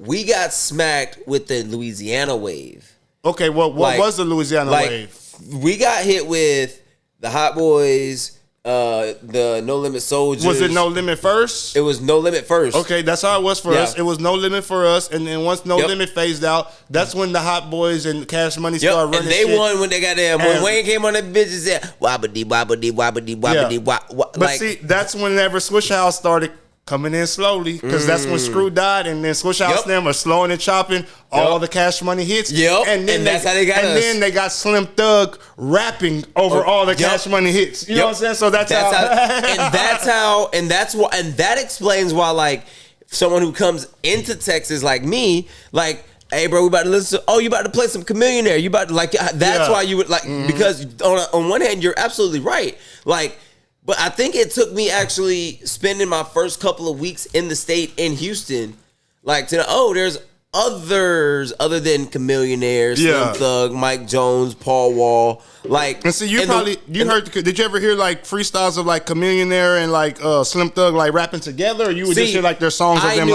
we got smacked with the Louisiana wave. Okay, what was the Louisiana wave? We got hit with the Hot Boys, the No Limit Soldiers. Was it No Limit first? It was No Limit first. Okay, that's how it was for us. It was No Limit for us, and then once No Limit phased out, that's when the Hot Boys and Cash Money started running. And they won when they got there. When Wayne came on that bitch and said wobbity wobbity wobbity wobbity wop. But see, that's whenever Swish House started coming in slowly, because that's when Screw died, and then Swish House them are slowing and chopping all the Cash Money hits. And then that's how they got us. And then they got Slim Thug rapping over all the Cash Money hits. You know what I'm saying? So that's how and that explains why, like, someone who comes into Texas like me, like, hey bro, we about to listen to, you about to play some Chameleonaire. You about to, like, that's why you would, like, because on one hand you're absolutely right, like. But I think it took me actually spending my first couple of weeks in the state in Houston, like to know, there's others other than Chameleonaire, Slim Thug, Mike Jones, Paul Wall, like. And see, did you ever hear like freestyles of like Chameleonaire and like Slim Thug like rapping together, or you would just hear like their songs of them?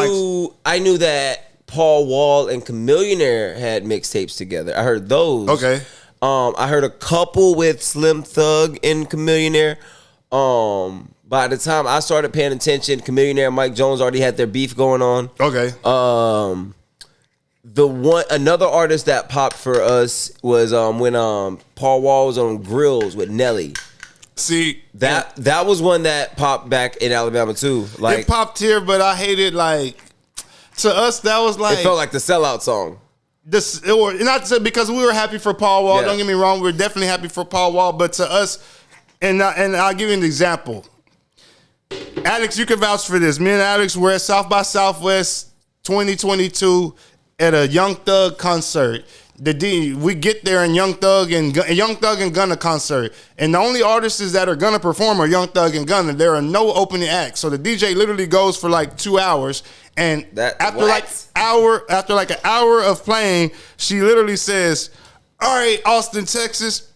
I knew that Paul Wall and Chameleonaire had mixtapes together. I heard those. Okay. I heard a couple with Slim Thug and Chameleonaire. By the time I started paying attention, Chameleonaire and Mike Jones already had their beef going on. Okay. Another artist that popped for us was when Paul Wall was on Grills with Nelly. See, that was one that popped back in Alabama too. Like, it popped here, but I hated, like, to us that was like, it felt like the sellout song. Because we were happy for Paul Wall. Don't get me wrong, we were definitely happy for Paul Wall, but to us. And I'll give you an example. Alex, you can vouch for this. Me and Alex were at South by Southwest 2022 at a Young Thug concert. we get there in Young Thug and Gunna concert, and the only artists that are gonna perform are Young Thug and Gunna. There are no opening acts, so the DJ literally goes for like 2 hours, and after like an hour of playing, she literally says, "All right, Austin, Texas,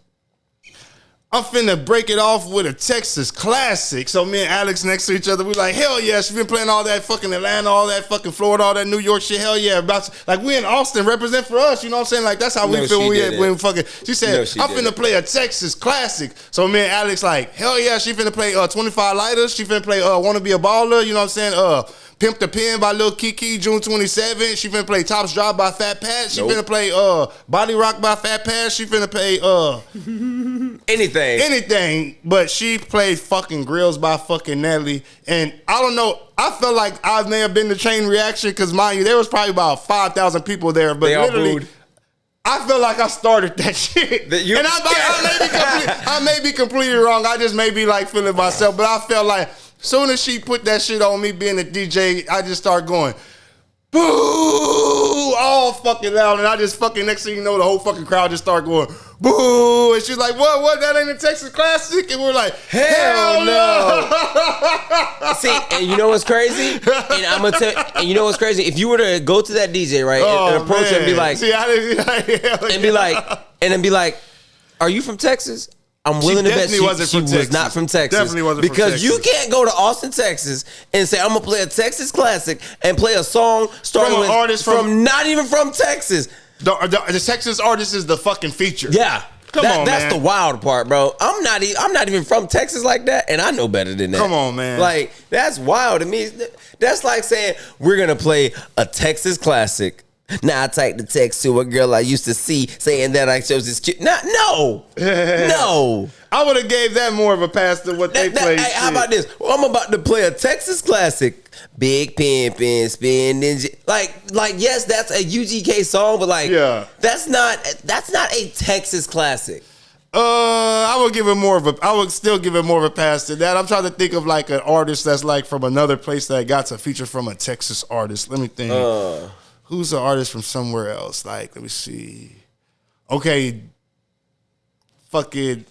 I'm finna break it off with a Texas classic." So me and Alex next to each other, we like, hell yeah, she been playing all that fucking Atlanta, all that fucking Florida, all that New York shit. Hell yeah. Like we in Austin, represent for us, you know what I'm saying? Like that's how we feel when fucking, she said, I'm finna play a Texas classic. So me and Alex like, hell yeah, she finna play 25 Lighters, she finna play Wanna Be a Baller, you know what I'm saying? Pimp the Pen by Lil Kiki, June 27th. She finna play Tops Drop by Fat Pat. She finna play Body Rock by Fat Pat. She finna play anything. But she played fucking Grills by fucking Nelly. And I don't know, I felt like I may have been the chain reaction because mind you, there was probably about 5,000 people there. But literally, I feel like I started that shit. And I may be completely wrong. I just may be like feeling myself. But I felt like soon as she put that shit on me being a DJ, I just start going, boo, all fucking loud. And I just fucking, next thing you know, the whole fucking crowd just start going, boo. And she's like, what, that ain't a Texas classic? And we're like, hell no. See, and you know what's crazy? And I'm gonna tell, and you know what's crazy? If you were to go to that DJ, right, and approach her and be like, and be like, are you from Texas? I'm willing to bet she was not from Texas. Definitely wasn't from Texas. Because you Texas. can't go to Austin, Texas and say, I'm going to play a Texas classic and play a song starting with artist from not even from Texas. The Texas artist is the fucking feature. Yeah. That's the wild part, bro. I'm not even from Texas like that, and I know better than that. Come on, man. Like, that's wild to me. That's like saying, we're going to play a Texas classic. Now I typed the text to a girl I used to see saying that I chose this kid. No. I would have gave that more of a pass than what they played. Hey, how about this? Well, I'm about to play a Texas classic. Big pimpin', spinning. Like, yes, that's a UGK song, but that's not a Texas classic. I would still give it more of a pass than that. I'm trying to think of like an artist that's like from another place that got a feature from a Texas artist. Let me think. Who's an artist from somewhere else? Like, let me see. Okay. Fucking,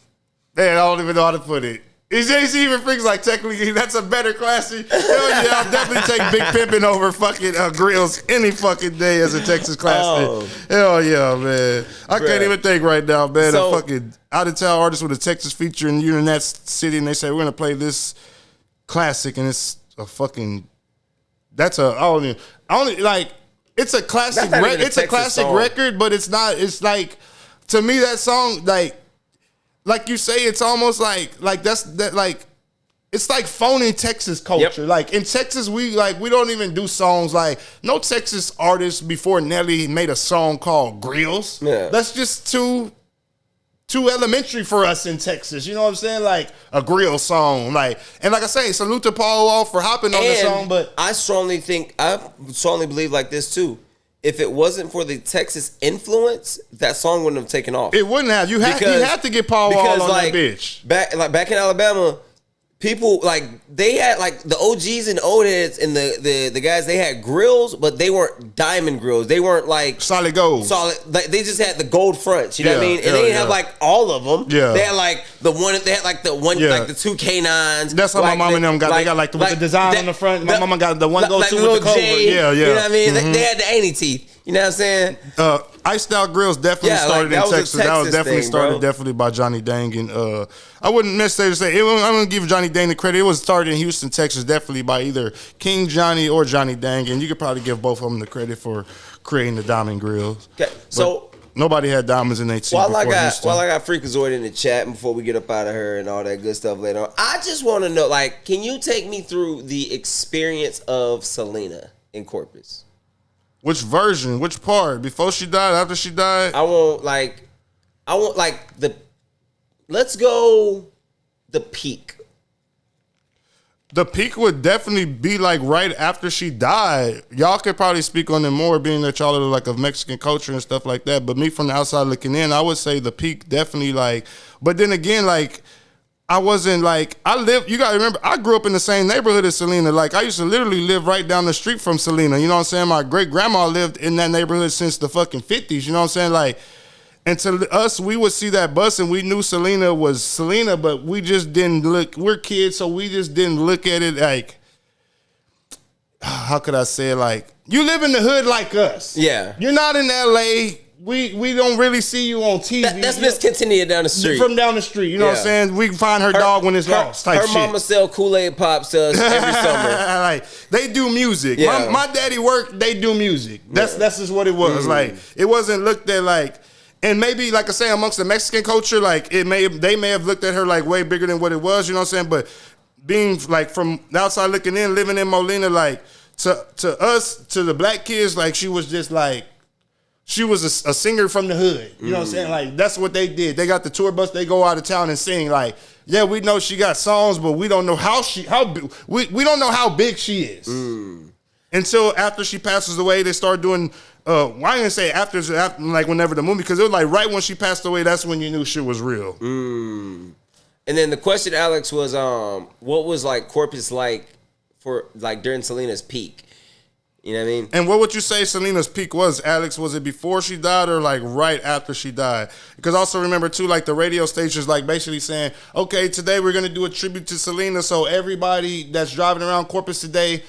man, I don't even know how to put it. Is JC even thinks like technically that's a better classic? Hell yeah, I'll definitely take Big Pimpin' over fucking Grills any fucking day as a Texas classic. Hell yeah, man. I can't even think right now, man. A fucking out of town artist with a Texas feature and you're in that city and they say we're gonna play this classic and it's a fucking it's a classic. It's a classic record, but it's not. It's like, to me, that song, like you say, it's almost like it's like phony Texas culture. Yep. Like in Texas, we don't even do songs like no Texas artist before Nelly made a song called Grills. Yeah. That's just too elementary for us in Texas. You know what I'm saying? Like a grill song. And like I say, salute to Paul Wall for hopping on the song. But I strongly believe like this too. If it wasn't for the Texas influence, that song wouldn't have taken off. It wouldn't have. You had to get Paul Wall on that bitch. Back in Alabama, people they had the OGs and old heads and the guys, they had grills, but they weren't diamond grills. They weren't like solid gold. They just had the gold fronts. You know what I mean? And they didn't have all of them. Yeah. They had the one the two K9s. That's how my mom and them got. They got with the design on the front. My mama got the one go to with the cover. Yeah. You know what I mean? Mm-hmm. They had the ain't teeth. You know what I'm saying? Iced Out Grills definitely started in Texas. That was definitely started by Johnny Dang. And I wouldn't necessarily say, I'm going to give Johnny Dang the credit. It was started in Houston, Texas, definitely by either King Johnny or Johnny Dang. And you could probably give both of them the credit for creating the Diamond Grills. Okay, so nobody had diamonds in their teeth while I got Freakazoid in the chat before we get up out of her and all that good stuff later on, I just want to know, can you take me through the experience of Selena in Corpus? Which version? Which part? Before she died? After she died? Let's go the peak. The peak would definitely be right after she died. Y'all could probably speak on it more, being that y'all are of Mexican culture and stuff like that. But me from the outside looking in, I would say the peak definitely but then again, I wasn't like, you gotta remember, I grew up in the same neighborhood as Selena. Like, I used to literally live right down the street from Selena. You know what I'm saying? My great grandma lived in that neighborhood since the fucking 50s. You know what I'm saying? Like, and to us, we would see that bus and we knew Selena was Selena, but we just didn't look, we're kids, so we just didn't look at it like, how could I say it? Like, you live in the hood like us. Yeah. You're not in LA. We don't really see you on TV. That's Miss Quintanilla down the street. From down the street. You know what I'm saying? We can find her dog when it's lost. Type her shit. mama sell Kool-Aid Pops to us every summer. Like, they do music. Yeah. My daddy worked, they do music. That's just what it was. Like, it wasn't looked at like, and maybe, like I say, amongst the Mexican culture, like, they may have looked at her like way bigger than what it was, you know what I'm saying? But being like from the outside looking in, living in Molina, like, to us, to the black kids, like, she was just like, she was a singer from the hood. You know what I'm saying? Like, that's what they did. They got the tour bus, they go out of town and sing. Like, yeah, we know she got songs, but we don't know we don't know how big she is. Until after she passes away, they start doing, I ain't gonna say after like whenever the movie, because it was like right when she passed away, that's when you knew shit was real. And then the question, Alex, was what was like Corpus like for like during Selena's peak? You know what I mean? And what would you say Selena's peak was, Alex? Was it before she died or like right after she died? Because also remember too, like the radio stations like basically saying, okay, today we're gonna do a tribute to Selena, so everybody that's driving around Corpus today,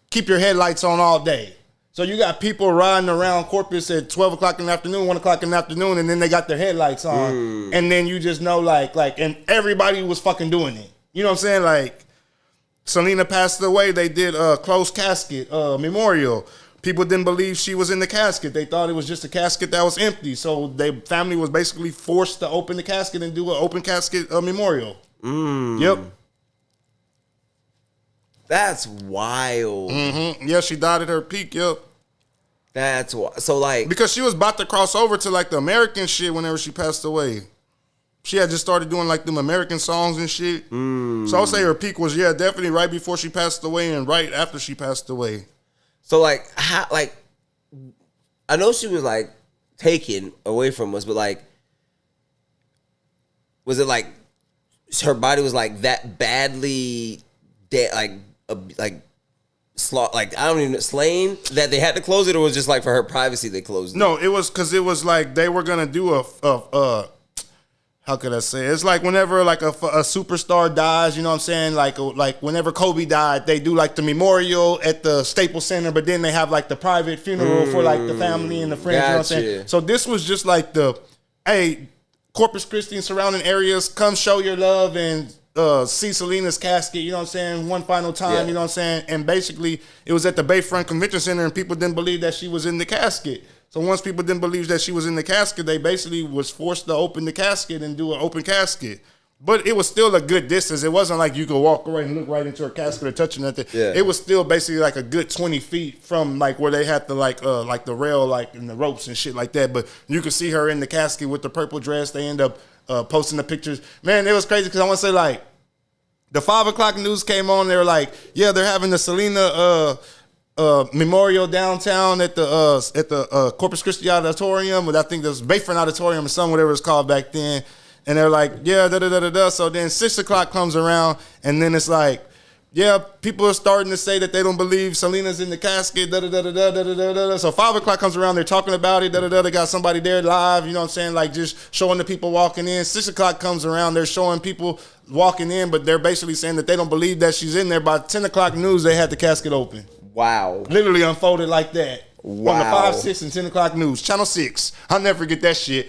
keep your headlights on all day. So you got people riding around Corpus at 12 o'clock in the afternoon, 1 o'clock in the afternoon, and then they got their headlights on. And then you just know like, and everybody was fucking doing it. You know what I'm saying? Like, Selena passed away. They did a closed casket memorial. People didn't believe she was in the casket. They thought it was just a casket that was empty. So their family was basically forced to open the casket and do an open casket memorial. Yep. That's wild. Yeah, she died at her peak. Yep. That's wild. So like, because she was about to cross over to like the American shit whenever she passed away. She had just started doing like them American songs and shit. So I would say her peak was, yeah, definitely right before she passed away and right after she passed away. So like, how, like, I know she was like taken away from us, but like, was it like her body was like that badly dead, like I don't even slain that they had to close it, or was it just like for her privacy they closed it? No, it was because it was like they were gonna do a how could I say it? It's like whenever like a superstar dies, you know what I'm saying? Like whenever Kobe died, they do like the memorial at the Staples Center, but then they have like the private funeral for like the family and the friends, you know what I'm saying? So this was just like hey, Corpus Christi and surrounding areas, come show your love and see Selena's casket, you know what I'm saying, one final time, you know what I'm saying? And basically, it was at the Bayfront Convention Center and people didn't believe that she was in the casket. So once people didn't believe that she was in the casket, they basically was forced to open the casket and do an open casket. But it was still a good distance. It wasn't like you could walk away and look right into her casket or touch nothing. Yeah. It was still basically like a good 20 feet from like where they had the like the rail like and the ropes and shit like that. But you could see her in the casket with the purple dress. They end up posting the pictures. Man, it was crazy because I want to say like the 5 o'clock news came on. They were like, yeah, they're having the Selena memorial downtown at the Corpus Christi Auditorium, but I think there's Bayfront Auditorium or something, whatever it's called back then. And they're like, yeah, da-da-da-da-da. So then 6 o'clock comes around, and then it's like, yeah, people are starting to say that they don't believe Selena's in the casket, da-da-da-da-da-da-da-da. So 5 o'clock comes around, they're talking about it, da-da-da. They got somebody there live, you know what I'm saying, like just showing the people walking in. 6 o'clock comes around, they're showing people walking in, but they're basically saying that they don't believe that she's in there. By 10 o'clock news, they had the casket open. Wow. Literally unfolded like that. Wow. On the 5, 6, and 10 o'clock news. Channel 6. I'll never forget that shit.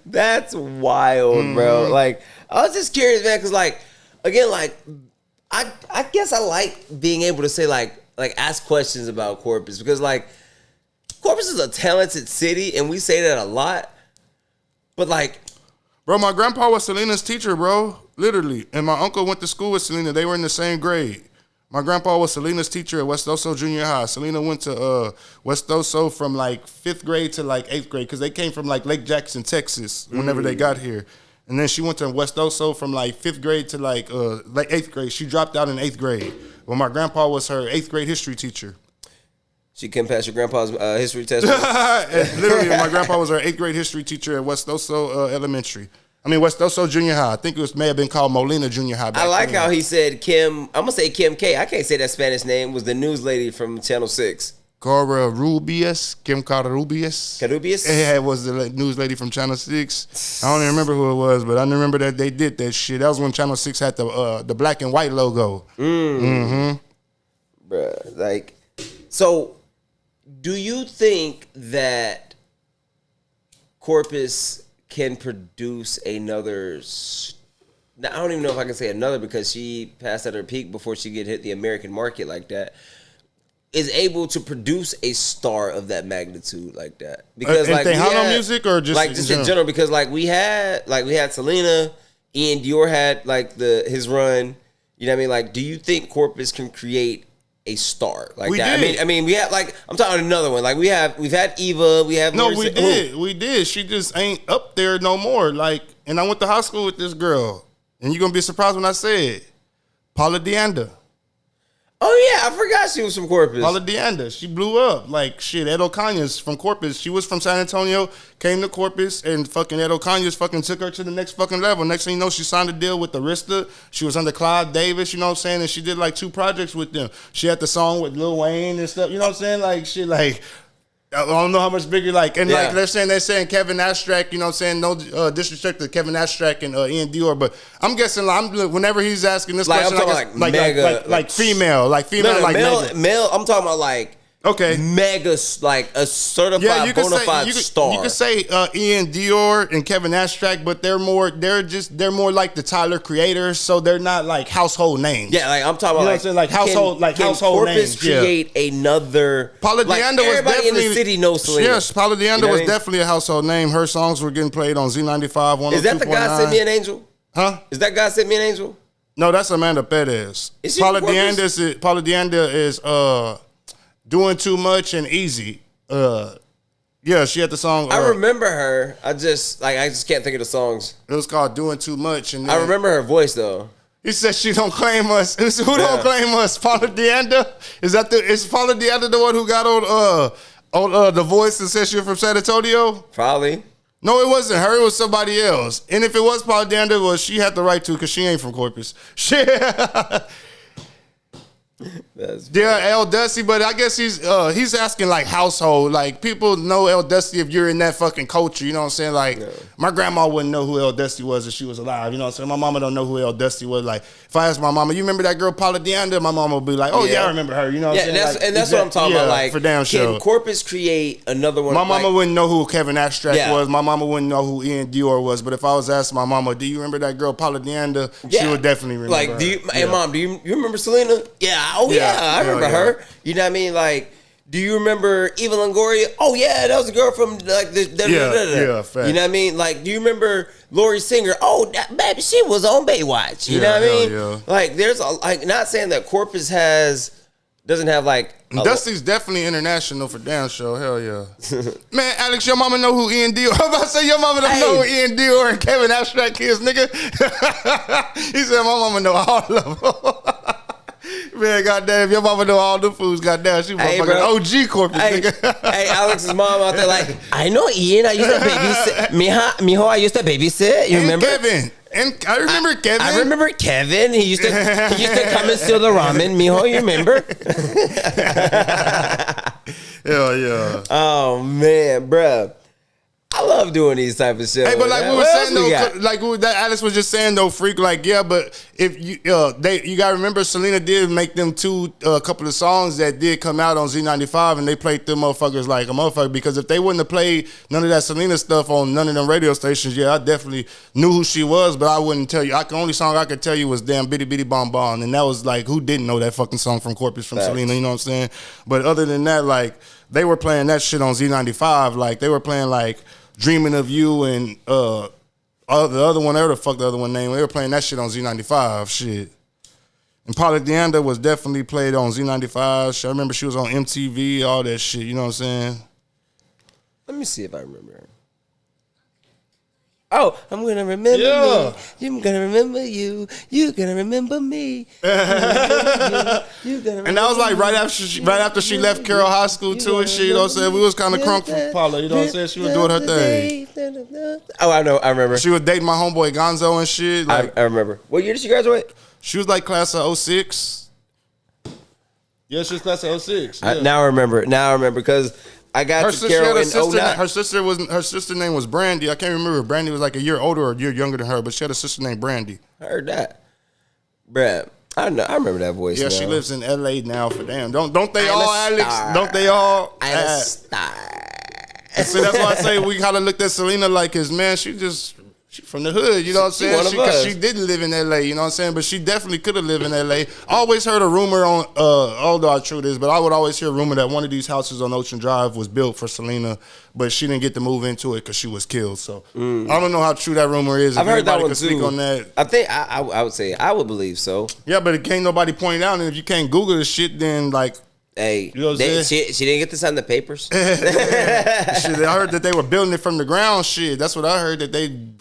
That's wild, bro. Like, I was just curious, man, because, like, again, like, I guess I like being able to say, like ask questions about Corpus, because, like, Corpus is a talented city, and we say that a lot, but, like... Bro, my grandpa was Selena's teacher, bro. Literally. And my uncle went to school with Selena. They were in the same grade. My grandpa was Selena's teacher at West Oso Junior High. Selena went to West Oso from like 5th grade to like 8th grade because they came from like Lake Jackson, Texas whenever they got here. And then she went to West Oso from like 5th grade to like 8th grade. She dropped out in 8th grade. Well, my grandpa was her 8th grade history teacher. She couldn't pass your grandpa's history test. Literally, my grandpa was our 8th grade history teacher at West Oso Elementary. West Oso Junior High. I think it may have been called Molina Junior High. I like how he said Kim. I'm gonna say Kim K. I can't say that Spanish name. Was the news lady from Channel 6. Cara Rubius, Kim Carubius. Carubius? Yeah, it was the news lady from Channel 6. I don't even remember who it was, but I remember that they did that shit. That was when Channel 6 had the black and white logo. Bruh, like, so do you think that Corpus can produce another? Now, I don't even know if I can say another because she passed at her peak before she get hit the American market like that. Is able to produce a star of that magnitude like that because like Tejano music or just like just in general because like we had Selena, Ian Dior had like his run. You know what I mean? Like, do you think Corpus can create a star like that? Did. I mean, we have like I'm talking another one. Like we've had Eva. We have we did. She just ain't up there no more. Like, and I went to high school with this girl, and you're gonna be surprised when I say it, Paula Deanda. Oh yeah, I forgot she was from Corpus. Paula Deanda, she blew up. Like shit, Ed O'Connor's from Corpus. She was from San Antonio, came to Corpus, and fucking Ed O'Connor's fucking took her to the next fucking level. Next thing you know, she signed a deal with Arista. She was under Clive Davis, you know what I'm saying? And she did like 2 projects with them. She had the song with Lil Wayne and stuff, you know what I'm saying? Like shit, like I don't know how much bigger, like, and like they're saying Kevin Astrak, you know what I'm saying? No disrespect to Kevin Astrak and Ian Dior, but I'm guessing whenever he's asking this like, question, I'm talking like mega, like female, like male. I'm talking about like mega, like a certified bona fide star. You could say Ian Dior and Kevin Astrak, but they're more like the Tyler creators, so they're not like household names. Yeah, like I'm talking about like household names. Corpus create another. Paula Deanda was definitely in the city knows Selena. Yes, Paula Deanda was definitely a household name. Her songs were getting played on Z95. 102.9. Is that the God Sent Me an Angel? Huh? Is that God Sent Me an Angel? No, that's Amanda Perez. Paula Deanda is Doing Too Much and Easy. Yeah, she had the song. I remember her. I just can't think of the songs. It was called Doing Too Much. And I remember her voice though. He said she don't claim us. Who don't claim us? Paula Deanda? Is Paula Deanda the one who got on The Voice and said she was from San Antonio? Probably. No, it wasn't her. It was somebody else. And if it was Paula Deanda, well, she had the right to because she ain't from Corpus. El Dusty, but I guess he's asking like household. Like people know El Dusty if you're in that fucking culture, you know what I'm saying? Like my grandma wouldn't know who El Dusty was if she was alive, you know what I'm saying? My mama don't know who El Dusty was. Like if I asked my mama, you remember that girl Paula Deanda? My mama would be like, oh yeah, I remember her, you know what I'm saying? That's what I'm talking about. Like for damn sure. Can Corpus create another one? My mama wouldn't know who Kevin Astrak was. My mama wouldn't know who Ian Dior was. But if I was asking my mama, do you remember that girl Paula Deanda? She would definitely remember like, her. Hey mom, do you remember Selena? Yeah. Oh yeah, I remember her. You know what I mean? Like, do you remember Eva Longoria? Oh yeah, that was a girl from like fact. You know what I mean? Like, do you remember Lori Singer? Oh, baby, she was on Baywatch. You know what I mean? Yeah. Like, there's not saying that Corpus doesn't have like. Dusty's definitely international for damn sure. Hell yeah. Man, Alex, your mama know who Ian Dior. I'm about to say your mama don't know who Ian Dior and Kevin Astrak is, nigga. He said my mama know all of them. Man, goddamn, your mama know all the foods. Goddamn, she motherfucking OG Corpus, nigga. Hey, Alex's mom out there like, I know Ian. I used to babysit. Mijo, I used to babysit. You remember? Kevin. And I remember Kevin. I remember Kevin. He used to come and steal the ramen. Mijo, you remember? Hell yeah. Oh, man, bruh. I love doing these type of shit. Hey, but like we were saying though, like that Alex was just saying though, freak. Like yeah, but if you you gotta remember, Selena did make them a couple of songs that did come out on Z95, and they played them motherfuckers like a motherfucker. Because if they wouldn't have played none of that Selena stuff on none of them radio stations, I definitely knew who she was, but I wouldn't tell you. The only song I could tell you was "Damn Bitty Bitty Bon Bon," and that was like who didn't know that fucking song from Corpus from Selena? You know what I'm saying? But other than that, like they were playing that shit on Z95. Like they were playing like Dreaming of You and the other one, whatever the fuck the other one name. They were playing that shit on Z95. Shit. And Paula Deanda was definitely played on Z95. I remember she was on MTV, all that shit. You know what I'm saying? Let me see if I remember her. Oh, I'm gonna remember Yeah. me. I'm gonna remember you. You're gonna remember me. You're gonna And that was like right after she left Carroll High School too and shit. You know what I'm saying? We was kind of crunk for Paula. You know what I'm saying? She was doing her thing. Oh, I know. I remember. She was dating my homeboy Gonzo and shit. Like, I remember. What year did she graduate? she was like class of 06. Yeah, she was class of 06. Yeah. Now I remember. Because I got Her to sister Carol had a in sister. 09. Her sister name was Brandy. I can't remember. Brandy was like a year older or a year younger than her, but she had a sister named Brandy. I heard that. Bruh, I know. I remember that voice. Yeah, now. she lives in LA now. For damn, don't they I'm all, a Alex? star. Don't they all? I'm a star. So that's why I say we kind of looked at Selena like, cause man, she from the hood, you know what I'm saying? one of us. She didn't live in LA, you know what I'm saying? But she definitely could have lived in LA. I always heard a rumor on, although how true it is, but I would always hear a rumor that one of these houses on Ocean Drive was built for Selena, but she didn't get to move into it because she was killed. So I don't know how true that rumor is. I've If heard that anybody one could speak too. on that. I think I would say I would believe so. Yeah, but it can't nobody point it out, and if you can't Google the shit, then like. Hey, You know what I'm she didn't get this on the papers. Shit, I heard that they were building it from the ground. Shit, that's what I heard. That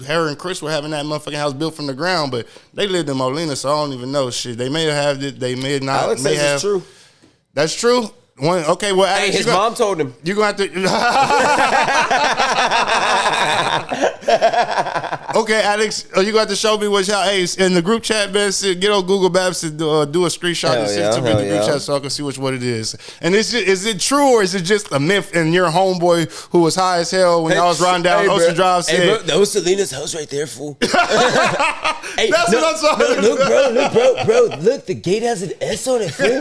her and Chris were having that motherfucking house built from the ground, but they lived in Molina, so I don't even know. Shit, they may have it. They may not. Alex says it's true. That's true. Okay, well, Hey, Alex, his mom told him. you're gonna have to. Okay, Alex, you're gonna have to show me what y'all. Hey, in the group chat, man, get on Google Maps and do a screenshot and send it to me in the group chat so I can see what it is. And is it true or is it just a myth? And your homeboy who was high as hell when y'all was riding down Ocean Drive said, "Hey, bro, that was Selena's house right there, fool." Hey, That's what I'm talking Look, bro, look, the gate has an S on it, fool.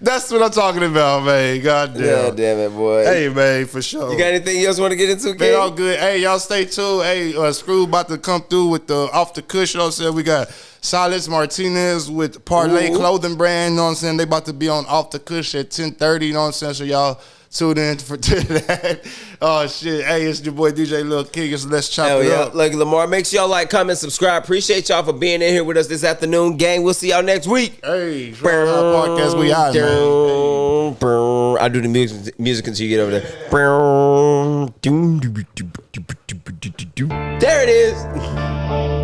That's what I'm talking about, man. God damn. Yeah, damn it, boy. Hey, man, for sure. You got anything else you want to get into, Man, King? all good. Hey, y'all stay tuned. Hey, Screw about to come through with the off the cush. You know what I'm saying? We got Silas Martinez with Parlay Clothing Brand. You know what I'm saying? They about to be on off the cush at 10:30. You know what I'm saying? So y'all tune in to that. Oh, shit. Hey, it's your boy DJ Lil King. So let's chop it up. Like Lamar, make sure y'all like, comment, subscribe. Appreciate y'all for being in here with us this afternoon, gang. We'll see y'all next week. Hey, podcast, we out, man. I'll do the music until you get over there. There it is.